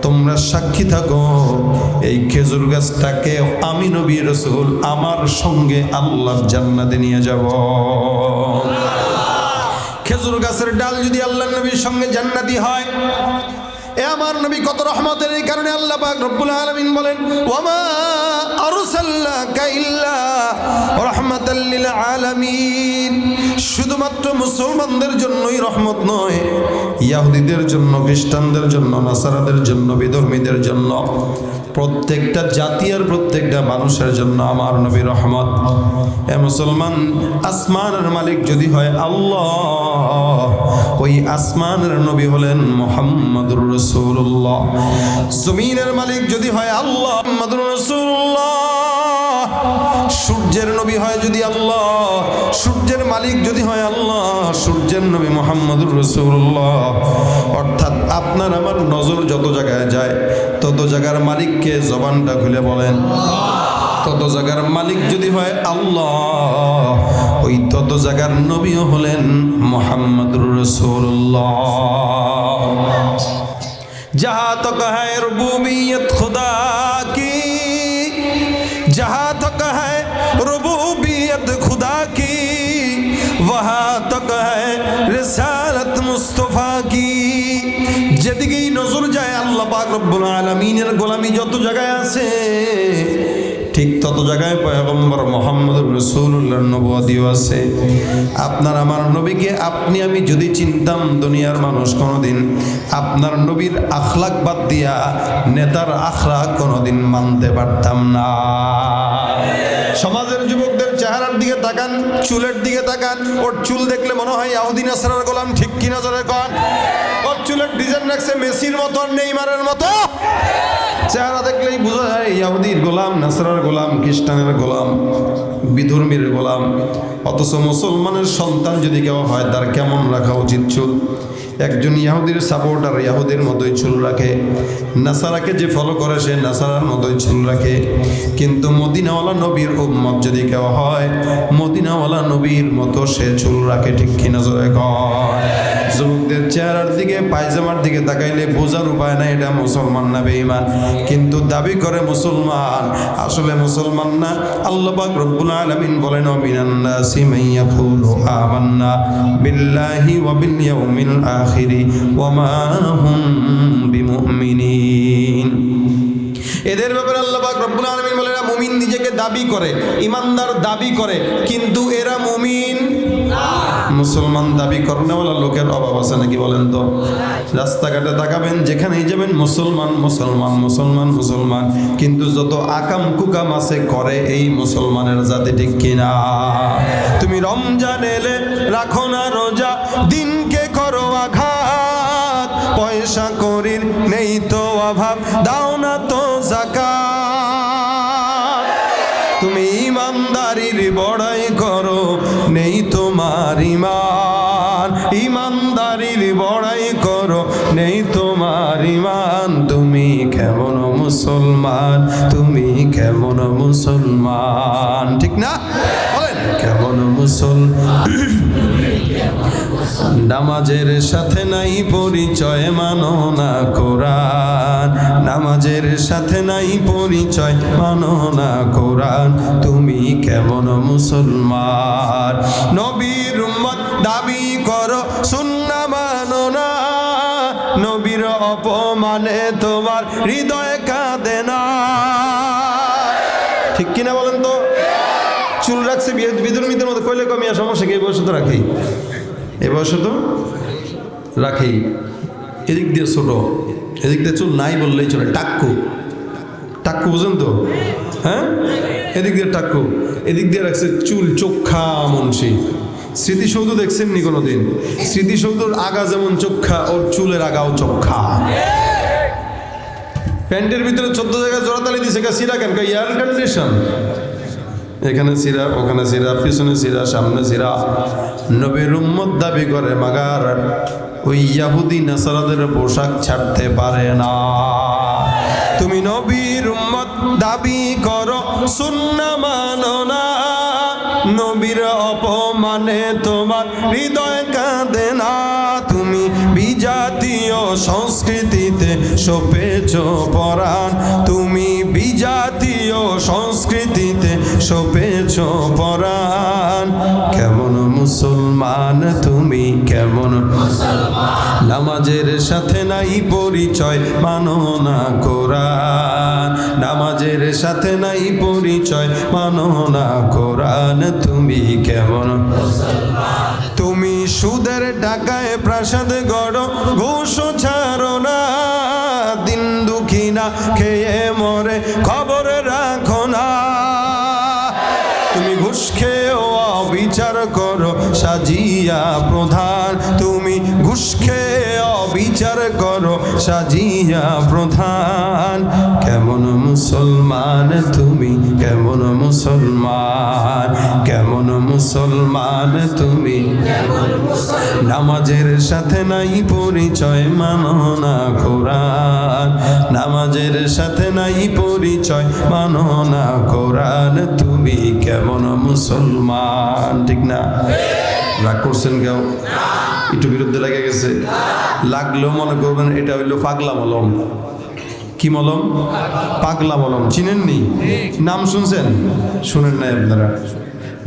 তোমরা সাক্ষী থাকো এই খেজুর গাছটাকে আমি নবী রাসূল আমার সঙ্গে আল্লাহর জান্নাতে নিয়ে যাব। খেজুর গাছের ডাল যদি আল্লাহর নবীর সঙ্গে জান্নাতি হয়, এ আমার নবী কত রহমতের। এই কারণে আল্লাহ পাক রব্বুল আলামিন বলেন, ওয়ামা আরসালনাকা ইল্লা রাহমাতাল লিল আলামিন। শুধুমাত্র মুসলমানদের জন্যই রহমত নয়, ইহুদিদের জন্য, খ্রিস্টানদের জন্য, নাসারাদের জন্য, বিধর্মীদের জন্য, প্রত্যেকটা জাতি আর প্রত্যেকটা মানুষের জন্য আমার নবী রহমত। এ মুসলমান, আসমানের মালিক যদি হয় আল্লাহ, ওই আসমানের নবী হলেন মুহাম্মদুর রাসূলুল্লাহ। জমিনের মালিক যদি হয় আল্লাহ, মুহাম্মদুর রাসূলুল্লাহ। সূর্যের নবী হয় যদি আল্লাহ, সূর্যের মালিক যদি হয় আল্লাহ, সূর্যের নবী মুহাম্মদুর রাসূলুল্লাহ। অর্থাৎ আপনার আমার নজর যত জায়গায় যায়, তত জায়গার মালিককে জবানটা খুলে বলেন। তত জায়গার মালিক যদি হয় আল্লাহ, ওই তত জায়গার নবীও হলেন মুহাম্মদুর রাসূলুল্লাহ। जहाँ तक है रुबूबियत खुदा की, जहाँ तक है रुबूबियत खुदा की, वहाँ तक है रिसालत मुस्तफा की। যেদিকেই নজর যায় আল্লাহ পাক রব্বুল আলামিনের গোলামি যত জায়গায় আছে, ঠিক তত জায়গায় পয়গম্বর মুহাম্মদুর রাসূলুল্লাহর নবুয়তিও আছে। আপনার আমার নবীকে আপনি আমি যদি চিনতাম, দুনিয়ার মানুষ কোনোদিন আপনার নবীর আখলাক বাদ দিয়া নেতার আখলাক কোনোদিন মানতে পারতাম না। সমাজের যুবকদের চেহারার দিকে তাকান, চুলের দিকে তাকান, ওর চুল দেখলে মনে হয় ইহুদি নাসারার গোলাম, ঠিক কি না জোরে কন? ওর চুলের ডিজাইন রাখছে মেসির মতো, নেইমারের মতো। চেহারা দেখলেই বোঝা যায় ইহুদির গোলাম, নাসারার গোলাম, খ্রিস্টানের গোলাম, বিধর্মীর গোলাম। অথচ মুসলমানের সন্তান যদি কেউ হয়, তার কেমন রাখা উচিত চুল? একজন ইহুদির সাপোর্টার ইহুদির মতোই চুল রাখে, নাসারাকে যে ফলো করে সে নাসারার মতোই চুল রাখে। কিন্তু মদিনাওয়ালা নবীর উম্মত যদি কেউ হয়, মদিনাওয়ালা নবীর মতো সে চুল রাখে, ঠিক কিনা জোরে কয়? যুবকদের চেহারার দিকে, পায়জামার দিকে তাকাইলে বোঝার উপায় নাই এটা মুসলমান না বেঈমান, কিন্তু দাবি করে মুসলমান, আসলে মুসলমান না। আল্লাহ পাক রব্বুল আলামিন বলেন, মিনান নাসি মান ইয়াকুলু আমান্না বিল্লাহি ওয়া বিল ইয়াউমিল আখিরি ওয়া মা হুম বিমুমিনিন। এদের ব্যাপারে আল্লাহ পাক রব্বুল আলামিন বলেন, এরা মুমিন নিজেকে দাবি করে, ইমানদার দাবি করে, কিন্তু এরা মুমিন না। মুসলমান দাবি করেনওয়ালা লোকের অভাব আছে নাকি বলেন তো? রাস্তাঘাটে তাকাবেন, যেখানেই যাবেন মুসলমান মুসলমান মুসলমান মুসলমান, কিন্তু যত আকাম কুকাম আছে করে এই মুসলমানের জাতি, ঠিক কিনা? তুমি রমজান এলে রাখো না রোজা, দিনকে করো আঘাত, পয়সা করির নেই তো অভাব, দাও না তো যাকাত। তুমি ইমানদারির বড়াই করো, নেই তোমার ইমান, ইমানদারির বড়াই করো, নেই তোমার ইমান। তুমি কেমন মুসলমান, তুমি কেমন মুসলমান, ঠিক না? বলেন কেমন মুসলমান? নামাজের সাথে নাই পরিচয়, মানো না কোরআন, নামাজের সাথে নাই পরিচয়, মানো না কোরআন। তুমি কেমন মুসলমান? নবীর উম্মত দাবি করো, সুন্নাহ মানো না, নবীর অপমানে তোমার হৃদয় কাঁদে না, ঠিক কিনা বলেন তো? চুল রাখছে বিদুর্মীদের মতো, কইলে কমিয়া সমস্যা কি? এই বয়সে তো রাখি, এ বয়সে তো রাখি। এদিক দিয়ে ছোট, এদিক দিয়ে চুল নাই বললেই চলে, টাক্কু, টাক্কু বুঝেন তো? হ্যাঁ, এদিক দিয়ে টাক্কু, এদিক দিয়ে রাখছে চুল চোখা মুন্সি। স্মৃতিসৌধ দেখছেন নি কোনোদিন? স্মৃতিসৌধর আগা যেমন চোখা, ওর চুলের আগাও চোখা। প্যান্টের ভিতরে 14 জায়গায় জোড়াতালি দিছে, সিরা কেন? Air condition. এখানে সিরা, ওখানে সিরা, পিছনে সিরা, সামনে সিরা। নবীর উম্মত দাবি করে, মাগার ওই ইহুদি নাসারাদের পোশাক ছাড়তে পারে না। তুমি নবীর উম্মত দাবি করো, সুন্নাহ মানো না, নবীর অপমানে তোমার হৃদয় কাঁদে না। তুমি বিজাতীয় সংস্কৃতিতে সপেছ পরাণ, তুমি বিজাতীয় সংস্কৃতিতে সপেছ পরাণ। কেমন মুসলমান তুমি, কেমন মুসলমান? নামাজের সাথে নাই পরিচয়, মানো না কোরআন, নামাজের সাথে নাই পরিচয়, মানো না কোরআন। তুমি কেমন মুসলমান? তুমি সুদের টাকায় প্রাসাদ গড়ো, ঘুষ ছাড়ো না, দিন দুঃখী না খেয়ে মরে খবর রাখো না। তুমি ঘুষ খেয়েও অবিচার করো, সাজিয়া প্রধান, তুমি ঘুষ খেয়ে অবিচার করো, সাজিয়া প্রধান। কেমন মুসলমান তুমি, কেমন মুসলমান, কেমন মুসলমান তুমি? নামাজের সাথে নাই পরিচয়, মানো না কোরআন, নামাজের সাথে নাই পরিচয়, মানো না কোরআন। তুমি কেমন মুসলমান, ঠিক না? রাগ করছেন কেউ? একটু বিরুদ্ধে লেগে গেছে? লাগলেও মনে করবেন এটা হইল পাগলা মলম। কি মলম? পাগলা মলম। চিনেননি? নাম শুনছেন? শুনেন নাই আপনারা?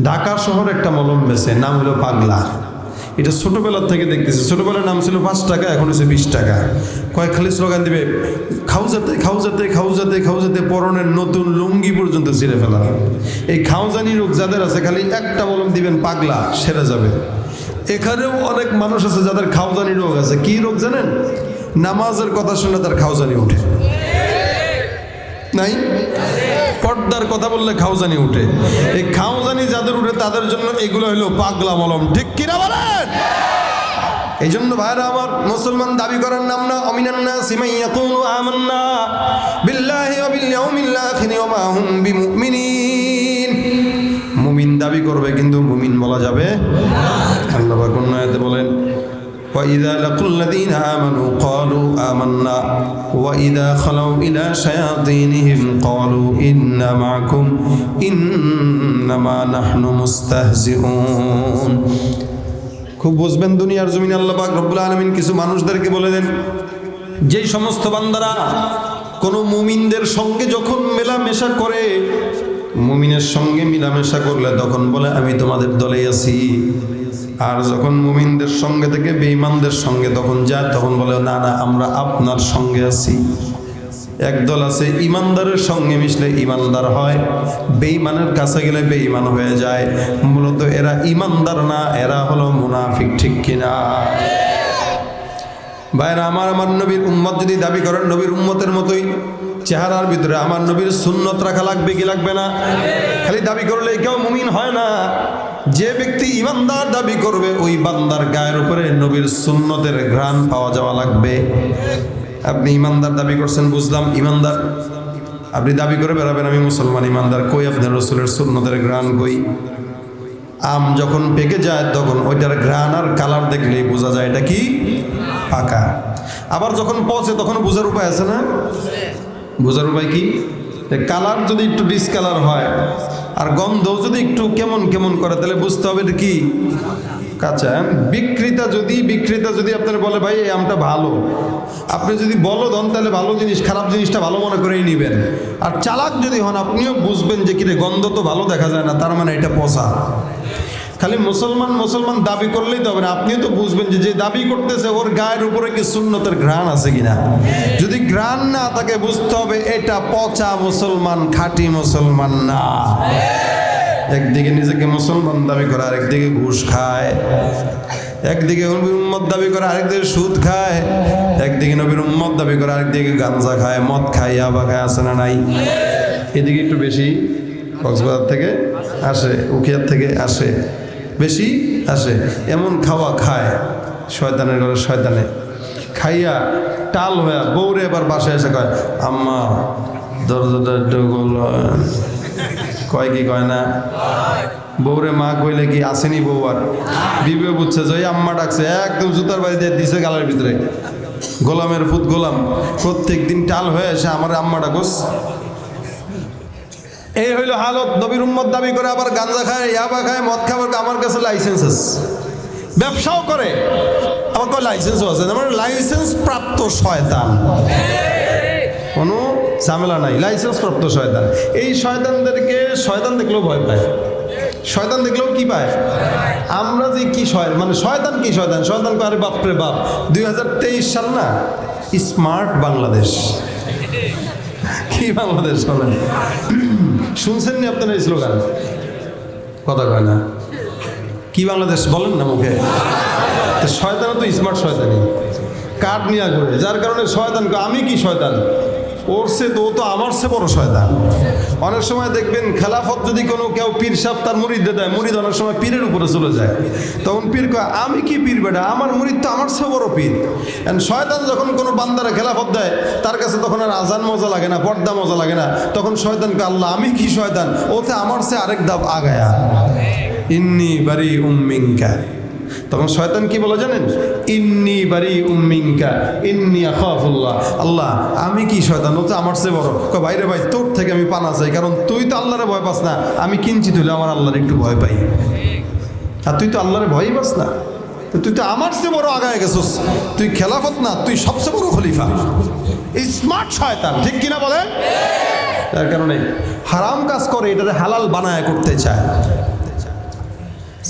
ঢাকা শহরে একটা মলম বেছে, নাম হলো পাগলা। এটা ছোটবেলার থেকে দেখতেছি। ছোটবেলার নাম ছিল 5 টাকা, এখন হচ্ছে 20 টাকা। কয়েক খালি স্লোগান দিবে, খাউজাতে খাউজাতে খাউজাতে খাউজাতে, পরনের নতুন লুঙ্গি পর্যন্ত ছিঁড়ে ফেলা। এই খাউজানি রোগ যাদের আছে, খালি একটা মলম দিবেন, পাগলা, সেরে যাবে। এখানেও অনেক মানুষ আছে যাদের খাউজানি রোগ আছে। কি রোগ জানেন? নামাজের কথা শুনে তার খাউজানি ওঠে, নাই? পর্দার কথা বললে খাউজানি উঠে। এই খাউজানি যাদের উঠে তাদের জন্য এগুলো হলো পাগলা মলম, ঠিক কিনা বলেন? এই জন্য ভাইরা আমার, মুসলমান দাবি করার নাম না। আমিনান নাসি মান ইয়াকুলু আমান্না বিল্লাহি ওয়া বিল ইয়াউমিল আখির ওয়া মা হুম বিমুমিনিন। মুমিন দাবি করবে কিন্তু মুমিন বলা যাবে না। আল্লাহ পাক কোন আয়াতে বলেন, وَإِذَا لَقُوا الَّذِينَ آمَنُوا قَالُوا آمَنَّا وَإِذَا خَلَوْا إِلَى شَيَاطِينِهِمْ قَالُوا إِنَّا مَعَكُمْ إِنَّمَا نَحْنُ مُسْتَهْزِئُونَ। খুব বুঝবেন দুনিয়ার জমিনে আল্লাহ পাক রব্বুল আলামিন কিছু মানুষদেরকে বলে দেন, যেই সমস্ত বান্দারা কোন মুমিনদের সঙ্গে যখন মেলামেশা করে, মুমিনের সঙ্গে মিলামেশা করলে তখন বলে আমি তোমাদের দলেই আছি, আর যখন মুমিনদের সঙ্গে থেকে বেঈমানদের সঙ্গে তখন যায়, তখন বলে না না, আমরা আপনার সঙ্গে আছি। একদল আছে ইমানদারের সঙ্গে মিশলে ইমানদার হয়, বেঈমানের কাছে গেলে বেঈমান হয়ে যায়। মূলত এরা ইমানদার না, এরা হলো মুনাফিক, ঠিক কিনা? ভাইরা আমার নবীর উম্মত যদি দাবি করেন নবীর উম্মতের মতোই, চেহারার ভিতরে আমার নবীর সুন্নত রাখা লাগবে কি লাগবে না? খালি দাবি করলে কেউ মুমিন হয় না। যে ব্যক্তি ইমানদার দাবি করবে ওই বান্দার গায়ের উপরে নবীর সুন্নতের ঘ্রাণ পাওয়া যাওয়া লাগবে। আপনি ইমানদার দাবি করছেন, বুঝলাম ইমানদার, আপনি দাবি করে বেড়াবেন আমি মুসলমান ইমানদার, কই আপনার রসুলের সুন্নতের ঘ্রাণ কই? আম যখন পেকে যায় তখন ওইটার ঘ্রাণ আর কালার দেখলেই বোঝা যায় এটা কি পাকা। আবার যখন পচে তখন বোঝার উপায় আছে না? বোঝার উপায় কি? কালার যদি একটু ডিসকালার হয় আর গন্ধ যদি একটু কেমন কেমন করে তাহলে বুঝতে হবে এটা কি কাঁচা। বিক্রেতা যদি আপনার বলে ভাই এই আমটা ভালো, আপনি যদি বলদ হন তাহলে ভালো জিনিস খারাপ জিনিসটা ভালো মনে করেই নেবেন। আর চালাক যদি হন আপনিও বুঝবেন যে কিরে গন্ধ তো ভালো দেখা যায় না, তার মানে এটা পচা। খালি মুসলমান দাবি করলেই তো হবে না, আপনিও তো বুঝবেন যে দাবি করতেছে ওর গায়ের উপরে কি সুন্নতের ঘ্রাণ আছে কিনা। যদি ঘ্রাণ না থাকে বুঝতে হবে এটা পচা মুসলমান, খাঁটি মুসলমান না। একদিকে নিজেকে মুসলমান দাবি করে আরেকদিকে ঘুষ খায়, একদিকে নবীর উম্মত দাবি করে আরেকদিকে সুদ খায়, একদিকে নবীর উম্মত দাবি করে আরেকদিকে গাঞ্জা খায়, মদ খায়, ইয়াবা খায়, আছে না নাই? এদিকে একটু বেশি কক্সবাজার থেকে আসে, উখিয়ার থেকে আসে, বেশি আসে। এমন খাওয়া খায় শয়তানের ঘরে শয়তানে খাইয়া টাল হইয়া বউরে এবার বাসায় এসে কয় আম্মা দরজাটা একটু কয় কি কয় না? বউরে মা কইলে কি আসেনি বউ আর বিবেও বুঝছে যে আম্মা ডাকছে, একদম জুতার বাড়ি দিয়ে দিছে গালের ভিতরে। গোলামের ফুত গোলাম প্রত্যেক দিন টাল হয়ে এসে আমার আম্মা ডাকস। এই হইল হালত। নবীর উম্মত দাবি করে আবার গাঞ্জা খায়, ইয়াবা খায়, মদ খাবার, আমার কাছে লাইসেন্স আছে, ব্যবসাও করে, আবার কয় লাইসেন্সও আছে। মানে লাইসেন্স প্রাপ্ত শয়তান, কোনো ঝামেলা নাই, লাইসেন্স প্রাপ্ত শয়তান। এই শয়তানদেরকে শয়তান দেখলেও ভয় পায়, শয়তান দেখলেও কি পায়? আমরা যে কি মানে শয়তান কি শয়তান আরে বাপরে বাপ, 2023 সাল না, স্মার্ট বাংলাদেশ। কি বাংলাদেশ বলেন? শুনছেন নি আপনারা এই স্লোগান? কথা কয় না, কি বাংলাদেশ বলেন না মুখে। শয়তান তো স্মার্ট শয়তানি, কাঠ নিয়ে ঘুরে, যার কারণে শয়তান আমি কি শয়তান, ওর সে তো ও তো আমার সে বড় শয়তান। অনেক সময় দেখবেন খেলাফত যদি কোনো কেউ পীর সাহেব তার মুরিদে দেয়, মুরিদ অনেক সময় পীরের উপরে চলে যায়, তখন পীর কয় আমি কি পীর বেটা, আমার মুরিদ তো আমার সে বড় পীর। শয়তান যখন কোনো বান্দারে খেলাফত দেয় তার কাছে তখন আর আজান মজা লাগে না, পর্দা মজা লাগে না, তখন শয়তান কয় আল্লাহ আমি কি শয়তান, ওতে আমার সে আরেক ধাপ আগায়া ইন্নি বারি উম্মিনকা। তখন শয়তান কি বলে জানেন? ইন্নি বারি উম্মিনকা ইন্নি আখাফুল্লাহ। আল্লাহ আমি কি শয়তান, ও তো আমার চেয়ে বড়। বাইরে ভাই তোর থেকে আমি পানা চাই, কারণ তুই তো আল্লাহরে ভয় পাস না, আমি কিঞ্চিত হলে আমার আল্লাহর একটু ভয় পাই, আর তুই তো আল্লাহরে ভয়ই পাস না, তুই তো আমার চেয়ে বড় আগায় গেছিস, তুই খেলাফত না, তুই সবচেয়ে বড় খলিফা। স্মার্ট শয়তান, ঠিক কিনা বলেন? তার কারণে হারাম কাজ করে এটারে হালাল বানায় করতে চায়,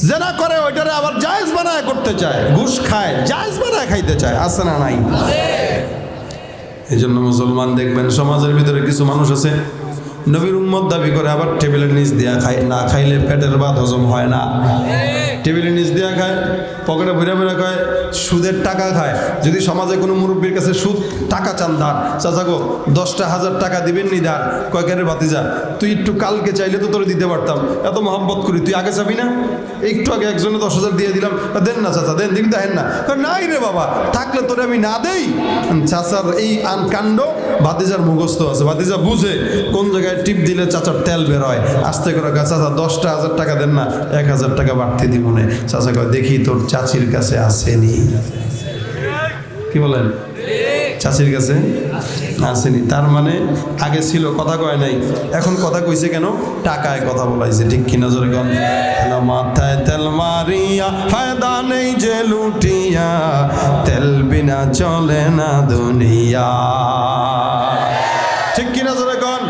জেনা করে ওইটারে আবার জায়েজ বানায় করতে চায়, ঘুষ খায় জায়েজ বানায় খাইতে চায়, আছে না নাই? এই জন্য মুসলমান দেখবেন সমাজের ভিতরে কিছু মানুষ আছে নবীর উম্মত দাবি করে আবার টেবিলের নিচ দিয়া খায়, না খাইলে পেটের ভাত হজম হয় না। টেবিলের নিচ দিয়া খায়, পকেটে ভরে ভরে খায়, সুদের টাকা খায়। যদি সমাজে কোনো মুরব্বীর কাছে সুদ টাকা চান ধার, চাচা গো 10টা 1000 টাকা দিবেন নি ধার, কয়েকের ভাতিজা তুই একটু কালকে চাইলে তো তোরে দিতে পারতাম, এত মহব্বত করি, তুই আগে চাবি না? একটু আগে একজনে 10,000 দিয়ে দিলাম, দেন না চাচা দেন, দিবি দেন না, নাই রে বাবা থাকলে তোরে আমি না দেই। চাচার এই কাণ্ড ভাতিজার মুখস্থ আছে, ভাতিজা বুঝে কোন জায়গায় টিপ দিলে চাচার তেল বের হয়। আস্তে করে চাচা 10টা 1000 টাকা দেন না, 1000 টাকা বাড়তে দিব না। চাচা কয় দেখি তোর চাচির কাছে আসেনি, কি বলেন? চাচির কাছে আসেনি, তার মানে আগে ছিল কথা কয় নাই, এখন কথা কইছে কেন? টাকায় কথা বলাইছে, ঠিক কিনা জোরে কন? মাথায় তেল মারিয়া ফায়দা নেই যে লুটিয়া, তেল বিনা চলে না দুনিয়া, ঠিক কিনা জোরে কন?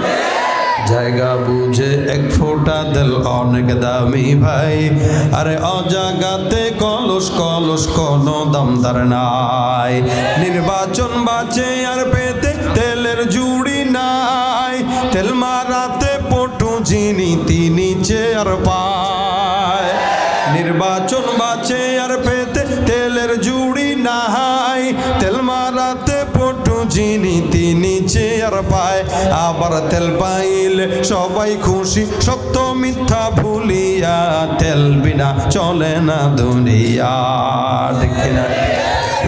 জায়গা বুঝে এক ফোঁটা তেল অনেক দামি ভাই, আরে অজাগাতে কলস কলস কোনো দামদার নাই। নির্বাচন বাঁচে আর পেতে তেলের জুড়ি তেল মারাতে পটু যিনি তিনি চেয়ার পায়। নির্বাচন বাঁচে আর পেতে তেলের জুড়ি নাহাই, তেল মারাতে পটু যিনি তিনি চেয়ার পায়। আবার তেল পাইলে সবাই খুশি, সত্য মিথ্যা ভুলিয়া, তেল বিনা চলে না দুনিয়া। দেখি না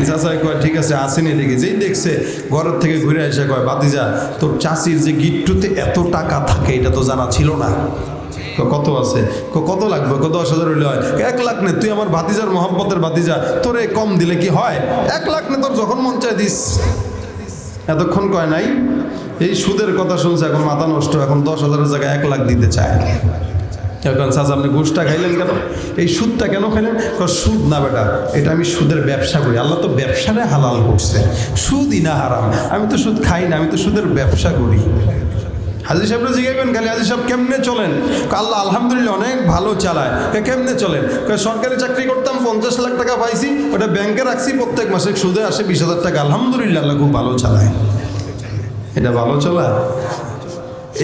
চাচাই কয় ঠিক আছে আসেনি দেখি, যেই দেখছে ঘরের থেকে ঘুরে এসে কয় ভাতিজা তোর চাচির যে গিট্টুতে এত টাকা থাকে এটা তো জানা ছিল না। কত আছে? কত লাগবে? 10,000 হইলে হয়। 1 লাখ নে, তুই আমার ভাতিজার মহব্বতের ভাতিজা, তোরে কম দিলে কি হয়? 1 লাখ নে, তোর যখন মন চায় দিস। এতক্ষণ কয় নাই এই সুদের কথা শুনছে, এখন মাথা নষ্ট, এখন 10,000-এর জায়গায় 1 লাখ দিতে চায়। এখন চাচা আপনি ঘুষটা খাইলেন কেন? এই সুদটা কেন খাইলেন? সুদ না বেটা, এটা আমি সুদের ব্যবসা করি, আল্লাহ তো ব্যবসাটা হালাল করছে, সুদই না হারাম। আমি তো সুদ খাই না, আমি তো সুদের ব্যবসা করি। হাজী সাহেবরা জিগাইবেন খালি, হাজী সাহেব কেমনে চলেন? আল্লাহ আলহামদুলিল্লাহ অনেক ভালো চালায়। কেমনে চলেন? সরকারি চাকরি করতাম, 50 লাখ টাকা পাইছি, ওটা ব্যাংকে রাখছি, প্রত্যেক মাসে সুদে আসে 20,000 টাকা। আলহামদুলিল্লাহ আল্লাহ খুব ভালো চালায়। এটা ভালো চলা?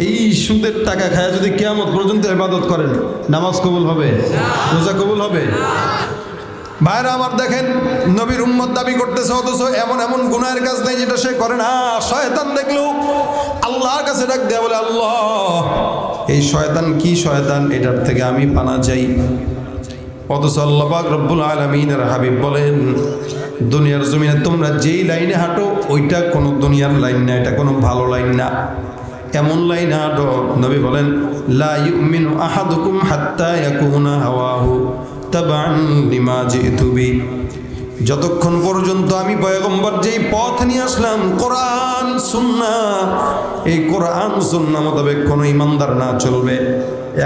এই সুদের টাকা খায় যদি কিয়ামত পর্যন্ত ইবাদত করেন, নামাজ কবুল হবে? রোজা কবুল হবে? ভাইরা আমার দেখেন, নবীর উম্মত দাবি করতেছে, অথচ এমন এমন গুনাহের কাজ নেই যেটা সে করে না। শয়তান দেখলো আল্লাহর কাছে ডাক দেয়া বলে, আল্লাহ এই শয়তান কি শয়তান, এটার থেকে আমি পানা চাই। অথচ আল্লাহ পাক রব্বুল আলামিনের হাবিব বলেন, দুনিয়ার জমিনে তোমরা যেই লাইনে হাঁটো ওইটা কোনো দুনিয়ার লাইন না, এটা কোনো ভালো লাইন না। এমন লাইন হাঁটো, নবী বলেন, লা ইউমিনু আহাদুকুম হাত্তা ইয়াকুনা হাওয়াহু তাবান লিমা জিতু বি। যতক্ষণ পর্যন্ত আমি পয়গম্বর যেই পথ নিয়ে আসলাম, কোরআন সুন্নাহ, এই কোরআন সুন্নাহ মোতাবেক কোনো ইমানদার না চলবে,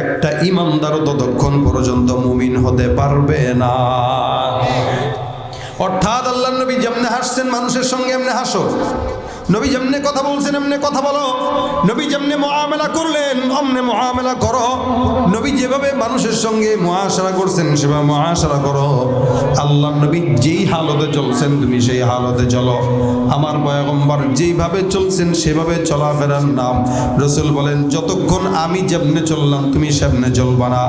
একটা ইমানদারও ততক্ষণ পর্যন্ত মুমিন হতে পারবে না। অর্থাৎ আল্লাহর নবী যেমনে হাসছেন মানুষের সঙ্গে এমনে হাসো, নবী যেমনে কথা বলছেন এমনে কথা বলো, নবী যেমনে মুআমালা করলেন অমনে মুআমালা করো, নবী যেভাবে মানুষের সঙ্গে মুআশারা করছেন সেভাবে মুআশারা করো। আল্লাহর নবী যেই হালতে চলছেন তুমি সেই হালতে চলো। আমার পয়গম্বর যেইভাবে চলছেন সেভাবে চলাফেরার নাম। রাসূল বলেন, যতক্ষণ আমি যেমনে চললাম তুমি সেমনে চলবা না,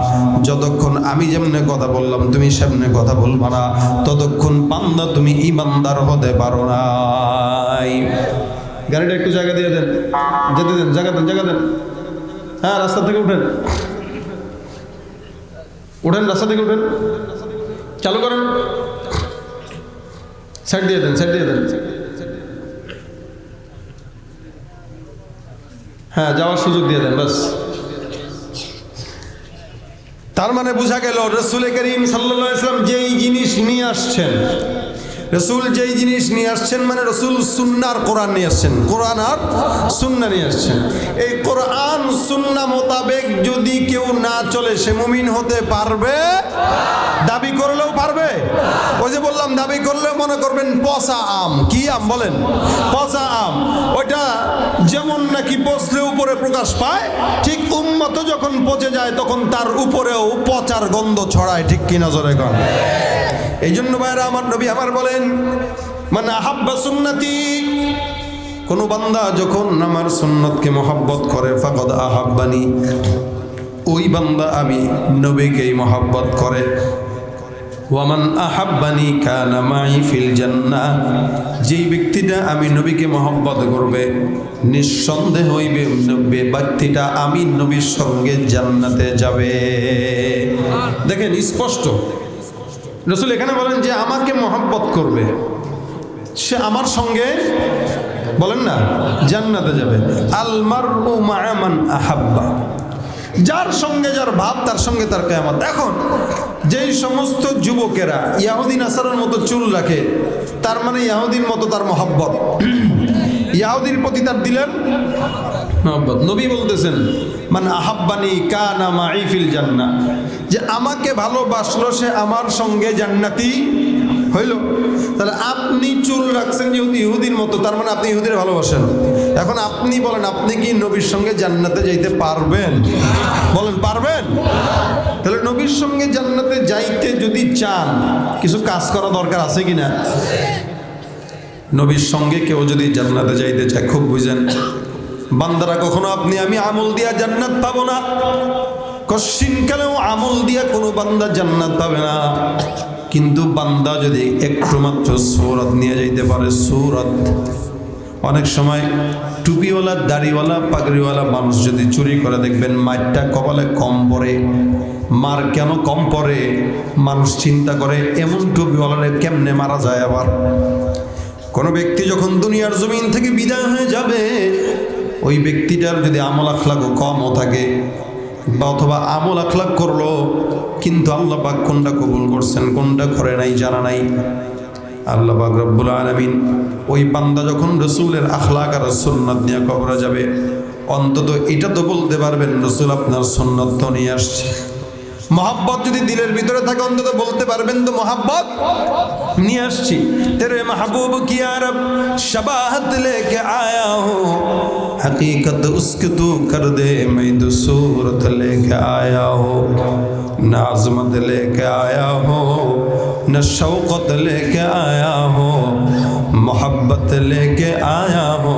যতক্ষণ আমি যেমনে কথা বললাম তুমি সেমনে কথা বলবা না, ততক্ষণ বান্দা তুমি ঈমানদার হতে পারো না। গাড়িটা একটু জায়গা দিয়ে দেন, যেতে দেন, জায়গা দেন, জায়গা দেন। হ্যাঁ, রাস্তা থেকে উঠেন, উঠেন, রাস্তা থেকে উঠেন, চালু করেন, সাইড দিয়ে দেন, সাইড দিয়ে দেন। হ্যাঁ, যাওয়ার সুযোগ দিয়ে দেন, বাস। তার মানে বোঝা গেল রাসূল করিম সাল্লাল্লাহু আলাইহি ওয়াসাল্লাম যেই জিনিস নিয়ে আসছেন, রসুল যেই জিনিস নিয়ে আসছেন মানে রসুল সুন্নার কোরআন নিয়ে আসছেন, কোরআন আর সুন্না নিয়ে আসছেন। এই কোরআন সুন্না মোতাবেক যদি কেউ না চলে সে মুমিন হতে পারবে? দাবি করলেও পারবে? ওই যে বললাম, দাবি করলেও মনে করবেন পচা আম। কি আম বলেন? পচা আম। ওইটা যেমন নাকি পচলে উপরে প্রকাশ পায়, ঠিক উম্মত যখন পচে যায় তখন তার উপরেও পচার গন্ধ ছড়ায়। ঠিক কি নজরে কন? এই জন্য ভাইরা আমার, নবী আমার বলেন, মান আহাব্বা সুন্নতি, কোন বান্দা যখন আমার সুন্নতকে মহব্বত করে, ফাকাদ আহাব্বানি, ওই বান্দা আমি নবীকেই মহব্বত করে। ওয়ামান আহাব্বানি কানা মাই ফিল জান্নাহ, যেই ব্যক্তিটা আমি নবীকে মহব্বত করবে নিঃসন্দেহ হইবে ব্যক্তিটা আমি নবীর সঙ্গে জান্নাতে যাবে। দেখেন স্পষ্ট রাসূল এখানে বলেন যে আমাকে মহব্বত করবে সে আমার সঙ্গে, বলেন না, জান্নাতে যাবে। আল মারউ মা'a মান আহাব্বা, যার সঙ্গে যার ভাব তার সঙ্গে তার কিয়ামত। এখন যেই সমস্ত যুবকেরা ইহুদি নাসারার মতো চুল রাখে, তার মানে ইহুদির মতো তার মহব্বত, ইহুদির প্রতি তার দিলেন মহব্বত। নবী বলতেছেন, মান আহাব্বানি কানা মাই ফিল জান্নাহ, যে আমাকে ভালোবাসলো সে আমার সঙ্গে জান্নাতি হইল। তাহলে আপনি চুল রাখছেন যেহেতু ইহুদির মতো, তার মানে আপনি ইহুদির ভালোবাসেন। এখন আপনি বলেন, আপনি কি নবীর সঙ্গে জান্নাতে যাইতে পারবেন? বলেন, পারবেন? তাহলে নবীর সঙ্গে জান্নাতে যাইতে যদি চান কিছু কাজ করা দরকার আছে কিনা? নবীর সঙ্গে কেউ যদি জান্নাতে যাইতে চায়, খুব বুঝেন, বান্দারা কখনো আপনি আমি আমল দিয়া জান্নাত পাবো না, কশ্চিনকালেও আমল দিয়া কোনো বান্দা জান্নাত পাবে না। কিন্তু বান্দা যদি একটু মাত্র সূরত নিয়ে যাইতে পারে, সূরত। অনেক সময় টুপিওয়ালা, দাড়িওয়ালা, পাগড়িওয়ালা মানুষ যদি চুরি করে, দেখবেন মারটা কপালে কম পড়ে। মার কেন কম পড়ে? মানুষ চিন্তা করে এমন টুপিওয়ালারে কেমনে মারা যায়। আবার কোনো ব্যক্তি যখন দুনিয়ার জমিন থেকে বিদায় হয়ে যাবে, ওই ব্যক্তিটার যদি আমল আখলাকও কমও থাকে, বা অথবা আমল আখলাক করলো কিন্তু আল্লাহ পাক কোনটা কবুল করছেন কোনটা করে নাই জানা নাই, আল্লাহ পাক রব্বুল আলামিন ওই বান্দা যখন রসুলের আখলাক আর সুন্নাত নিয়ে কবরে যাবে, অন্তত এটা তো বলতে পারবেন রসুল আপনার সুন্নাত তো নিয়ে আসছে। মোহাব্বত যদি দিলের ভিতরে থাকে, অন্তত বলতে পারবেন তো মোহাব্বত নিয়ে আসছি। তেরে মাহবুব কি আরব শবাহত লেকে আয়া হো, हकीकत उसके तू कर दे, मैं तो सूरत लेके आया हो, न आज़मत लेके आया हो, न शौक़त लेके आया हो, मोहब्बत लेके आया हो,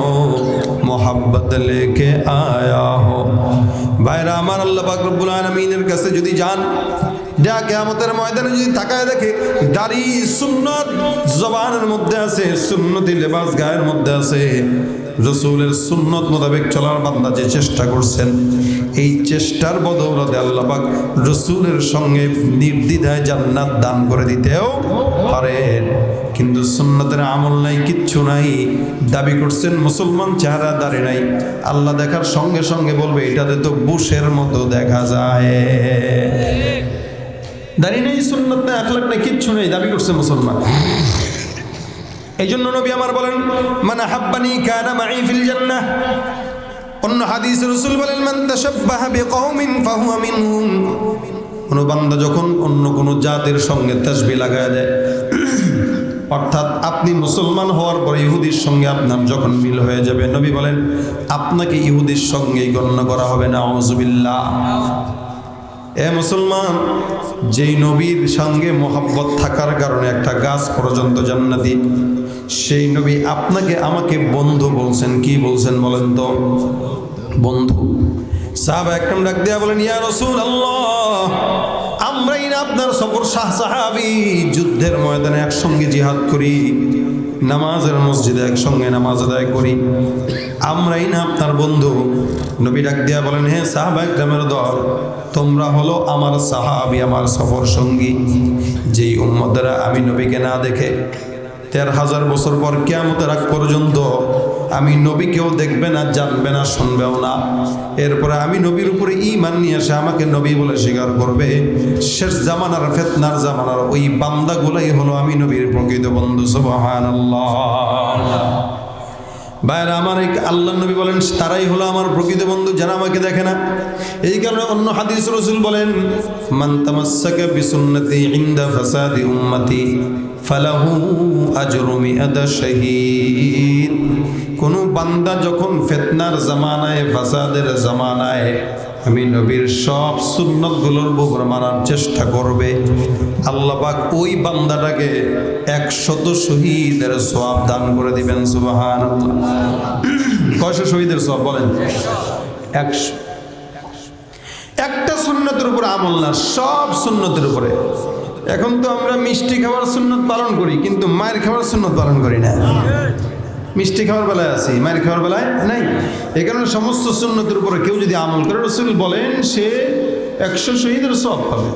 मोहब्बत लेके आया हो। भाईरा আমার আল্লাহ পাক রব্বুল আলামিনের কাছে যদি যান, কিয়ামতের ময়দানে যদি তাকায় দেখে দাড়ি সুন্নাত জবানের মধ্যে আছে, সুন্নতি লেবাস গায়ের মধ্যে আছে, রসুলের সুন্নত মোতাবেক চলার বান্দা যে চেষ্টা করছেন, এই চেষ্টার বদৌলতে আল্লাহ পাক রসুলের সঙ্গে নির্দ্বিধায় জান্নাত দান করে দিতেও পারেন। কিন্তু সুন্নতের আমল নাই, কিচ্ছু নাই, দাবি করছেন মুসলমান, চেহারা দাড়ি নাই, আল্লাহ দেখার সঙ্গে সঙ্গে বলবে এটাতে তো বুশের মতো দেখা যায়। দাড়ি নেই, সুন্নত নাই, আখলাক নাই, কিচ্ছু নেই, দাবি করছে মুসলমান। এই জন্য নবী আমার বলেন, মান আহাব্বানি কানা মাই ফিল জান্নাহ। অন্য হাদিসে রাসূল বলেন, মান তাশাব্বাহা বিকওমিন ফাহুয়া মিনহুম। কোন বান্দা যখন অন্য কোন জাতির সঙ্গে তাসবিহ লাগায় দেয়, অর্থাৎ আপনি মুসলমান হওয়ার পরে ইহুদির সঙ্গে আপনার যখন মিল হয়ে যাবে, নবী বলেন আপনাকে ইহুদির সঙ্গেই গণ্য করা হবে না। আউযুবিল্লাহ। এ মুসলমান, যেই নবীর সঙ্গে মোহাব্বত থাকার কারণে একটা গাছ পর্যন্ত জান্নাতি, সেই নবী আপনাকে আমাকে বন্ধু বলছেন। কি বলছেন বলেন তো? বন্ধু। সাহাবা একদম ডাক দিয়া বলেন, ইয়া রাসূলুল্লাহ, আমরাই না আপনার সফর সাহাবী, যুদ্ধের ময়দানে একসঙ্গে জিহাদ করি, নামাজের মসজিদে একসঙ্গে নামাজ আদায় করি, আমরাই না আপনার বন্ধু? নবী ডাক দিয়া বলেন, হে সাহাবা একরামের দল, তোমরা হলো আমার সাহাবী, আমার সফর সঙ্গী। যেই উম্মতেরা আমি নবীকে না দেখে ১৩,০০০ বছর পর কিয়ামতের আগ পর্যন্ত আমি নবীকেও দেখবে না, জানবে না, শুনবেও না, এরপরে আমি নবীর উপরে ঈমান নিয়ে এসে আমাকে নবী বলে স্বীকার করবে, শেষ জামানার ফিতনার জামানার ওই বান্দাগুলাই হলো আমি নবীর প্রকৃত বন্ধু। সুবহানাল্লাহ। বাইরে আমার এই আল্লাহ নবী বলেন তারাই হলো আমার প্রকৃত বন্ধু, যারা আমাকে দেখে না। এই কারণে অন্য হাদিস রাসূল বলেন, মান তামাসসাকা বিসুন্নতি ইনদা ফাসাদি উম্মতি ফালাহু আজরু মিআতা শাহীদ। কোন বান্দা যখন ফিতনার জামানায়, ফাসাদের জামানায় আমি নবীর সব সুন্নতগুলোর উপর মানার চেষ্টা করবে, আল্লাহ পাক ওই বান্দাটাকে ১০০ শহীদের সওয়াব দান করে দিবেন। সুবহানাল্লাহ। কয়শো শহীদের সওয়াব বলেন? ১০০। একটা সুন্নতের উপর আমল না, সব সুন্নতের উপরে। এখন তো আমরা মিষ্টি খাওয়ার সুন্নত পালন করি, কিন্তু মায়ের খাওয়ার সুন্নত পালন করি না। মিষ্টি খাওয়ার বেলায় আছি, মায়ের খাওয়ার বেলায় নাই। এই কারণে সমস্ত সুন্নতের উপরে কেউ যদি আমল করে, রাসূল বলেন সে ১০০ শহীদের সওয়াব পাবে।